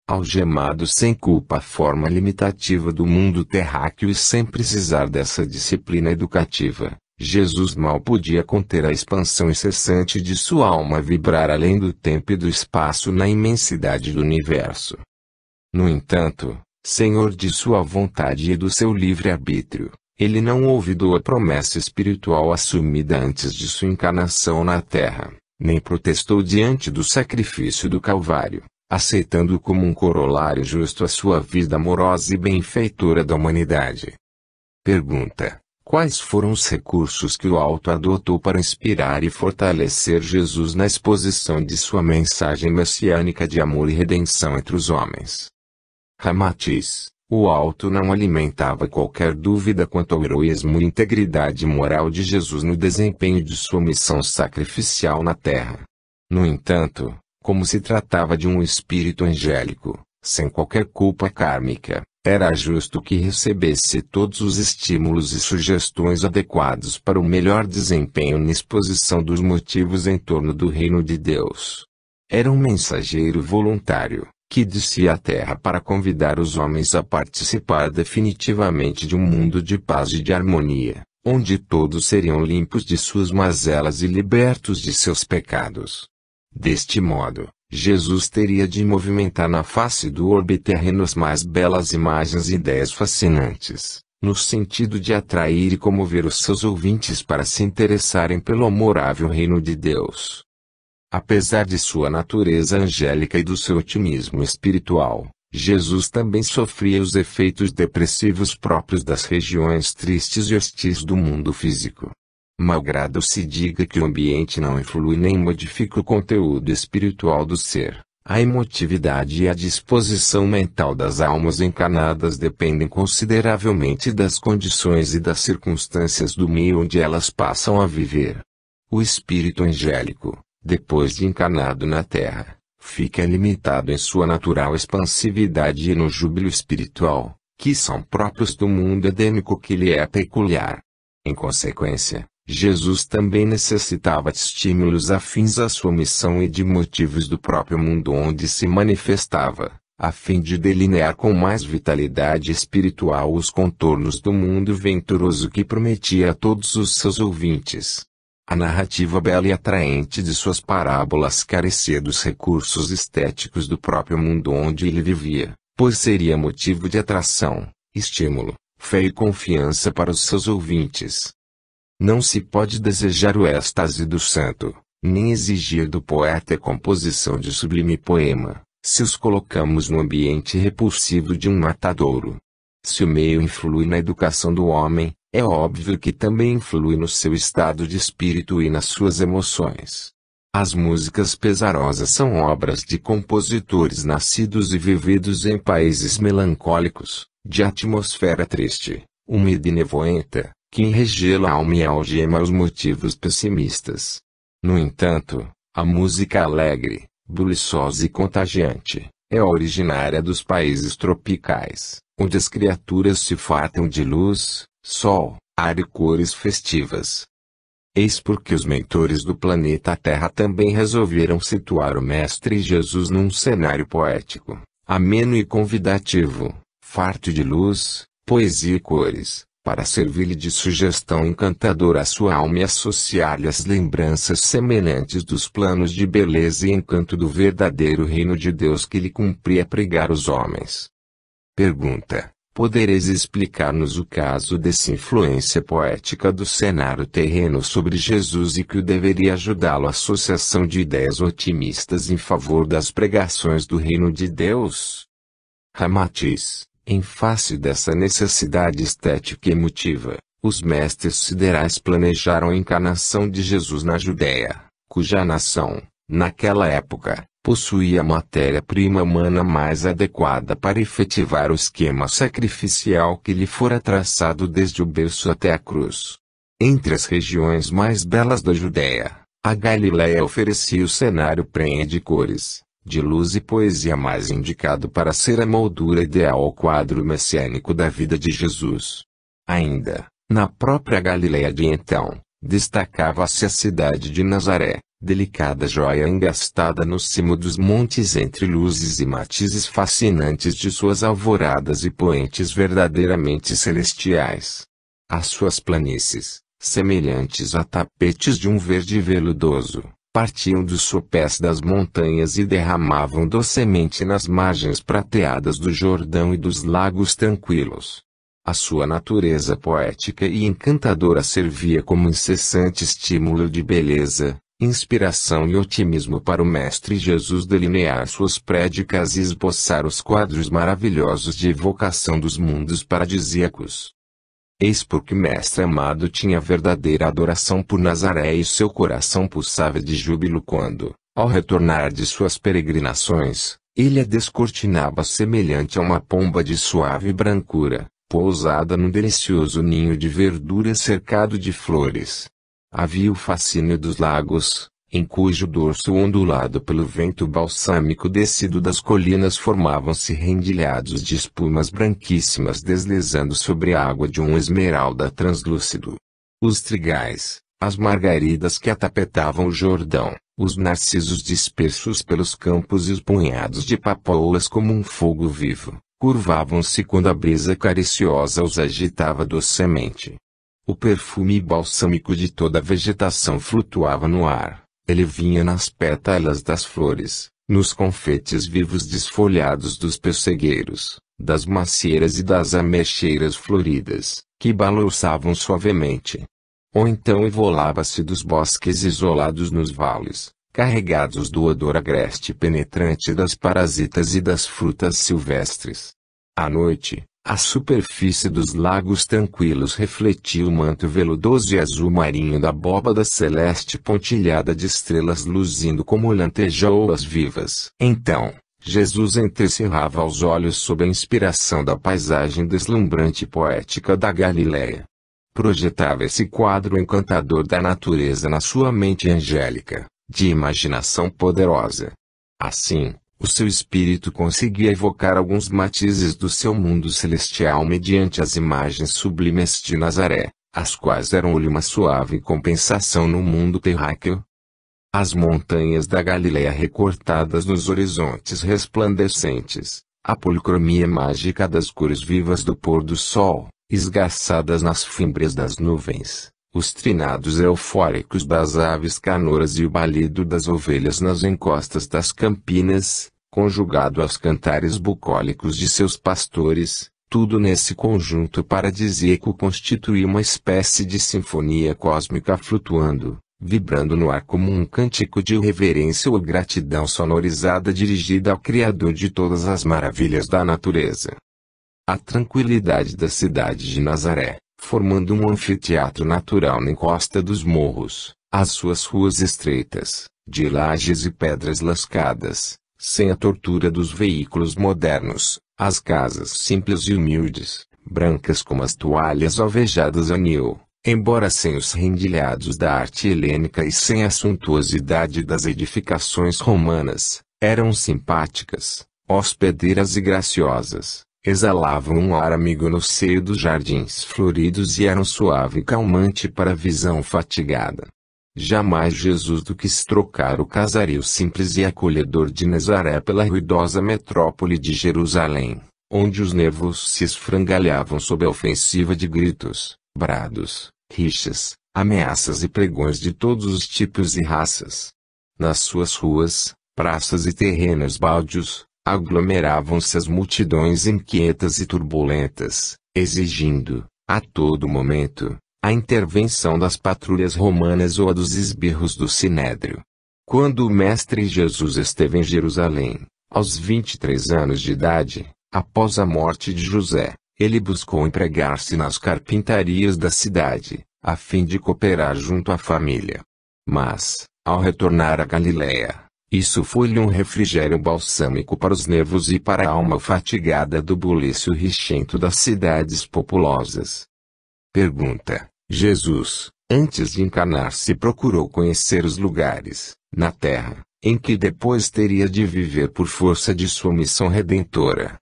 Algemado sem culpa à forma limitativa do mundo terráqueo e sem precisar dessa disciplina educativa, Jesus mal podia conter a expansão incessante de sua alma a vibrar além do tempo e do espaço na imensidade do universo. No entanto, Senhor de sua vontade e do seu livre-arbítrio, ele não olvidou a promessa espiritual assumida antes de sua encarnação na Terra, nem protestou diante do sacrifício do Calvário, aceitando como um corolário justo a sua vida amorosa e benfeitora da humanidade. Pergunta: quais foram os recursos que o Alto adotou para inspirar e fortalecer Jesus na exposição de sua mensagem messiânica de amor e redenção entre os homens? Ramatiz: o Alto não alimentava qualquer dúvida quanto ao heroísmo e integridade moral de Jesus no desempenho de sua missão sacrificial na Terra. No entanto, como se tratava de um espírito angélico, sem qualquer culpa kármica, era justo que recebesse todos os estímulos e sugestões adequados para o melhor desempenho na exposição dos motivos em torno do reino de Deus. Era um mensageiro voluntário, que descia à Terra para convidar os homens a participar definitivamente de um mundo de paz e de harmonia, onde todos seriam limpos de suas mazelas e libertos de seus pecados. Deste modo, Jesus teria de movimentar na face do orbe terreno as mais belas imagens e ideias fascinantes, no sentido de atrair e comover os seus ouvintes para se interessarem pelo amorável reino de Deus. Apesar de sua natureza angélica e do seu otimismo espiritual, Jesus também sofria os efeitos depressivos próprios das regiões tristes e hostis do mundo físico. Malgrado se diga que o ambiente não influi nem modifica o conteúdo espiritual do ser, a emotividade e a disposição mental das almas encarnadas dependem consideravelmente das condições e das circunstâncias do meio onde elas passam a viver. O espírito angélico, depois de encarnado na Terra, fica limitado em sua natural expansividade e no júbilo espiritual, que são próprios do mundo edêmico que lhe é peculiar. Em consequência, Jesus também necessitava de estímulos afins à sua missão e de motivos do próprio mundo onde se manifestava, a fim de delinear com mais vitalidade espiritual os contornos do mundo venturoso que prometia a todos os seus ouvintes. A narrativa bela e atraente de suas parábolas carecia dos recursos estéticos do próprio mundo onde ele vivia, pois seria motivo de atração, estímulo, fé e confiança para os seus ouvintes. Não se pode desejar o êxtase do santo, nem exigir do poeta a composição de sublime poema, se os colocamos no ambiente repulsivo de um matadouro. Se o meio influi na educação do homem, é óbvio que também influi no seu estado de espírito e nas suas emoções. As músicas pesarosas são obras de compositores nascidos e vividos em países melancólicos, de atmosfera triste, úmida e nevoenta, que enregela a alma e algema os motivos pessimistas. No entanto, a música alegre, buliçosa e contagiante, é originária dos países tropicais, onde as criaturas se fartam de luz, sol, ar e cores festivas. Eis porque os mentores do planeta Terra também resolveram situar o Mestre Jesus num cenário poético, ameno e convidativo, farto de luz, poesia e cores, para servir-lhe de sugestão encantadora à sua alma e associar-lhe as lembranças semelhantes dos planos de beleza e encanto do verdadeiro reino de Deus que lhe cumpria pregar os homens. Pergunta: podereis explicar-nos o caso dessa influência poética do cenário terreno sobre Jesus e que o deveria ajudá-lo à associação de ideias otimistas em favor das pregações do reino de Deus? Ramatiz: em face dessa necessidade estética e emotiva, os mestres siderais planejaram a encarnação de Jesus na Judéia, cuja nação, naquela época, possuía a matéria-prima humana mais adequada para efetivar o esquema sacrificial que lhe fora traçado desde o berço até a cruz. Entre as regiões mais belas da Judéia, A Galileia oferecia o cenário prenhe de cores, de luz e poesia mais indicado para ser a moldura ideal ao quadro messiânico da vida de Jesus. Ainda, na própria Galileia de então, destacava-se a cidade de Nazaré, delicada joia engastada no cimo dos montes entre luzes e matizes fascinantes de suas alvoradas e poentes verdadeiramente celestiais. As suas planícies, semelhantes a tapetes de um verde veludoso, partiam dos sopés das montanhas e derramavam docemente nas margens prateadas do Jordão e dos lagos tranquilos. A sua natureza poética e encantadora servia como incessante estímulo de beleza, inspiração e otimismo para o Mestre Jesus delinear suas prédicas e esboçar os quadros maravilhosos de evocação dos mundos paradisíacos. Eis porque Mestre amado tinha verdadeira adoração por Nazaré e seu coração pulsava de júbilo quando, ao retornar de suas peregrinações, ele a descortinava semelhante a uma pomba de suave brancura, pousada num delicioso ninho de verdura cercado de flores. Havia o fascínio dos lagos, em cujo dorso ondulado pelo vento balsâmico descido das colinas formavam-se rendilhados de espumas branquíssimas deslizando sobre a água de um esmeralda translúcido. Os trigais, as margaridas que atapetavam o Jordão, os narcisos dispersos pelos campos e os punhados de papoulas como um fogo vivo, curvavam-se quando a brisa cariciosa os agitava docemente. O perfume balsâmico de toda a vegetação flutuava no ar. Ele vinha nas pétalas das flores, nos confetes vivos desfolhados dos pessegueiros, das macieiras e das ameixeiras floridas, que balouçavam suavemente. Ou então evolava-se dos bosques isolados nos vales, carregados do odor agreste penetrante das parasitas e das frutas silvestres. À noite, a superfície dos lagos tranquilos refletia o manto veludoso e azul marinho da abóbada celeste pontilhada de estrelas luzindo como lantejoulas vivas. Então, Jesus entrecerrava os olhos sob a inspiração da paisagem deslumbrante e poética da Galileia. Projetava esse quadro encantador da natureza na sua mente angélica, de imaginação poderosa. Assim, o seu espírito conseguia evocar alguns matizes do seu mundo celestial mediante as imagens sublimes de Nazaré, as quais eram-lhe uma suave compensação no mundo terráqueo. As montanhas da Galileia recortadas nos horizontes resplandecentes, a policromia mágica das cores vivas do pôr do sol, esgarçadas nas fímbrias das nuvens, os trinados eufóricos das aves canoras e o balido das ovelhas nas encostas das campinas, conjugado aos cantares bucólicos de seus pastores, tudo nesse conjunto paradisíaco constituía uma espécie de sinfonia cósmica flutuando, vibrando no ar como um cântico de reverência ou gratidão sonorizada dirigida ao Criador de todas as maravilhas da natureza. A tranquilidade da cidade de Nazaré, formando um anfiteatro natural na encosta dos morros, as suas ruas estreitas, de lajes e pedras lascadas, sem a tortura dos veículos modernos, as casas simples e humildes, brancas como as toalhas alvejadas a Nil, embora sem os rendilhados da arte helênica e sem a suntuosidade das edificações romanas, eram simpáticas, hospedeiras e graciosas. Exalavam um ar amigo no seio dos jardins floridos e eram suave e calmante para a visão fatigada. Jamais Jesus do que se trocar o casario simples e acolhedor de Nazaré pela ruidosa metrópole de Jerusalém, onde os nervos se esfrangalhavam sob a ofensiva de gritos, brados, rixas, ameaças e pregões de todos os tipos e raças. Nas suas ruas, praças e terrenos baldios, aglomeravam-se as multidões inquietas e turbulentas, exigindo, a todo momento, a intervenção das patrulhas romanas ou a dos esbirros do Sinédrio. Quando o Mestre Jesus esteve em Jerusalém, aos 23 anos de idade, após a morte de José, ele buscou empregar-se nas carpintarias da cidade, a fim de cooperar junto à família. Mas, ao retornar à Galiléia, isso foi-lhe um refrigério balsâmico para os nervos e para a alma fatigada do bulício rixento das cidades populosas. Pergunta: Jesus, Antes de encarnar-se procurou conhecer os lugares, na terra, em que depois teria de viver por força de sua missão redentora.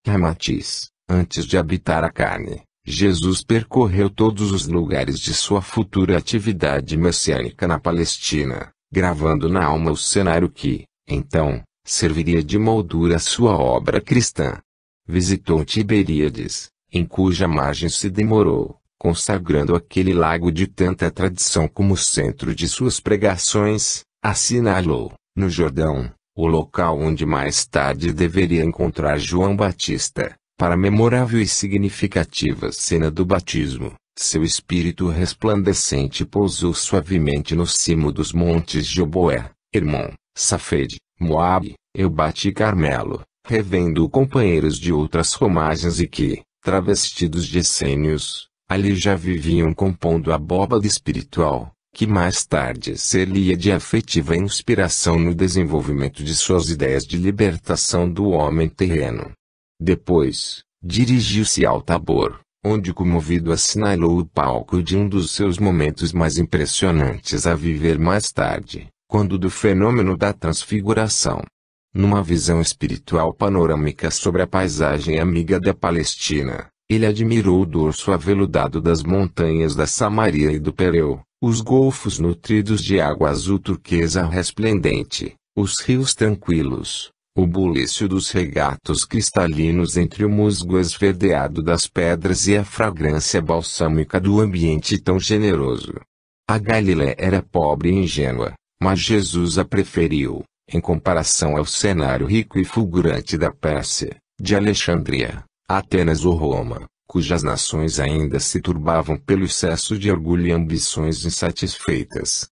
Ramatiz, antes de habitar a carne, Jesus percorreu todos os lugares de sua futura atividade messiânica na Palestina, gravando na alma o cenário que, então, serviria de moldura à sua obra cristã. Visitou Tiberíades, em cuja margem se demorou, consagrando aquele lago de tanta tradição como centro de suas pregações. Assinalou, no Jordão, o local onde mais tarde deveria encontrar João Batista, para a memorável e significativa cena do batismo. Seu espírito resplandecente pousou suavemente no cimo dos montes Gilboé, Hermon, Safed, Moabe, Eubate e Carmelo, revendo companheiros de outras romagens e que, travestidos de essênios, ali já viviam compondo a abóbada espiritual, que mais tarde seria de afetiva inspiração no desenvolvimento de suas ideias de libertação do homem terreno. Depois, dirigiu-se ao Tabor, onde comovido assinalou o palco de um dos seus momentos mais impressionantes a viver mais tarde, quando do fenômeno da transfiguração. Numa visão espiritual panorâmica sobre a paisagem amiga da Palestina, ele admirou o dorso aveludado das montanhas da Samaria e do Pereu, os golfos nutridos de água azul turquesa resplendente, os rios tranquilos, o bulício dos regatos cristalinos entre o musgo esverdeado das pedras e a fragrância balsâmica do ambiente tão generoso. A Galiléia era pobre e ingênua, mas Jesus a preferiu, em comparação ao cenário rico e fulgurante da Pérsia, de Alexandria, Atenas ou Roma, cujas nações ainda se turbavam pelo excesso de orgulho e ambições insatisfeitas.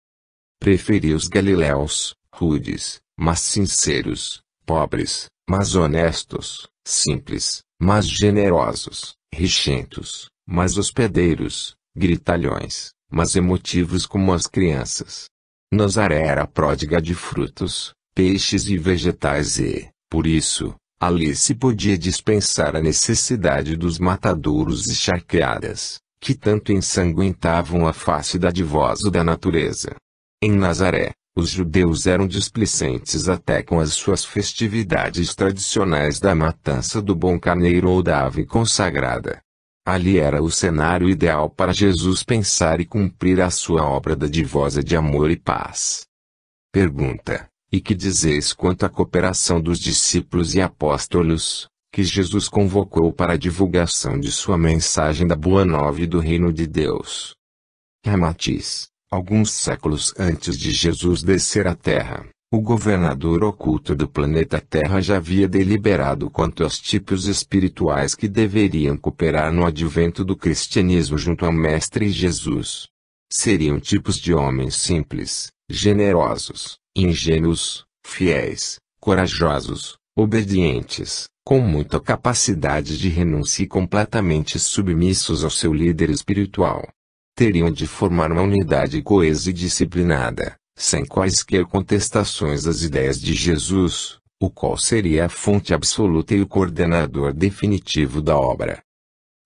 Preferiu os galileus, rudes, mas sinceros, pobres, mas honestos, simples, mas generosos, rixentos, mas hospedeiros, gritalhões, mas emotivos como as crianças. Nazaré era pródiga de frutos, peixes e vegetais e, por isso, ali se podia dispensar a necessidade dos matadouros e charqueadas, que tanto ensanguentavam a face dadivosa da natureza. Em Nazaré, os judeus eram displicentes até com as suas festividades tradicionais da matança do bom carneiro ou da ave consagrada. Ali era o cenário ideal para Jesus pensar e cumprir a sua obra dadivosa de amor e paz. Pergunta: e que dizeis quanto à cooperação dos discípulos e apóstolos, que Jesus convocou para a divulgação de sua mensagem da Boa Nova e do Reino de Deus? Ramatiz, alguns séculos antes de Jesus descer à Terra, o governador oculto do planeta Terra já havia deliberado quanto aos tipos espirituais que deveriam cooperar no advento do cristianismo junto ao Mestre Jesus. Seriam tipos de homens simples, generosos, ingênuos, fiéis, corajosos, obedientes, com muita capacidade de renúncia e completamente submissos ao seu líder espiritual. Teriam de formar uma unidade coesa e disciplinada, sem quaisquer contestações às ideias de Jesus, o qual seria a fonte absoluta e o coordenador definitivo da obra.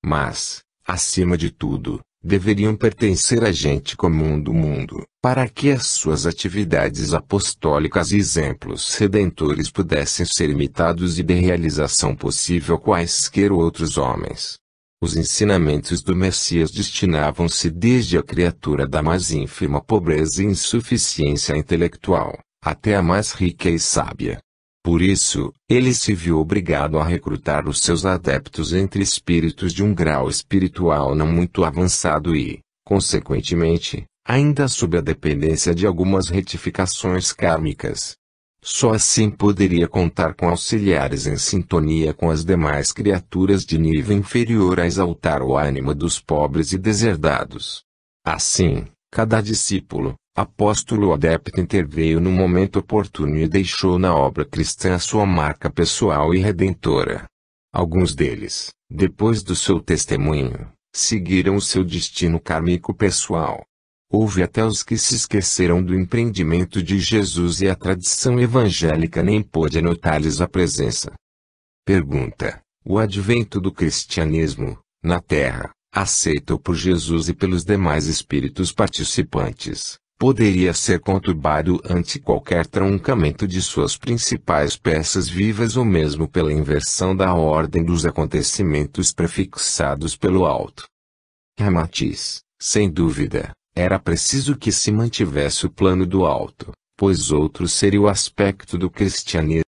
Mas, acima de tudo, deveriam pertencer a gente comum do mundo, para que as suas atividades apostólicas e exemplos redentores pudessem ser imitados e de realização possível quaisquer outros homens. Os ensinamentos do Messias destinavam-se desde a criatura da mais ínfima pobreza e insuficiência intelectual, até a mais rica e sábia. Por isso, ele se viu obrigado a recrutar os seus adeptos entre espíritos de um grau espiritual não muito avançado e, consequentemente, ainda sob a dependência de algumas retificações kármicas. Só assim poderia contar com auxiliares em sintonia com as demais criaturas de nível inferior a exaltar o ânimo dos pobres e deserdados. Assim, cada discípulo, apóstolo ou adepto interveio no momento oportuno e deixou na obra cristã a sua marca pessoal e redentora. Alguns deles, depois do seu testemunho, seguiram o seu destino kármico pessoal. Houve até os que se esqueceram do empreendimento de Jesus e a tradição evangélica nem pôde anotar-lhes a presença. Pergunta: o advento do cristianismo, na Terra, aceito por Jesus e pelos demais espíritos participantes, poderia ser conturbado ante qualquer troncamento de suas principais peças vivas ou mesmo pela inversão da ordem dos acontecimentos prefixados pelo alto. Ramatiz, sem dúvida, era preciso que se mantivesse o plano do alto, pois outro seria o aspecto do cristianismo.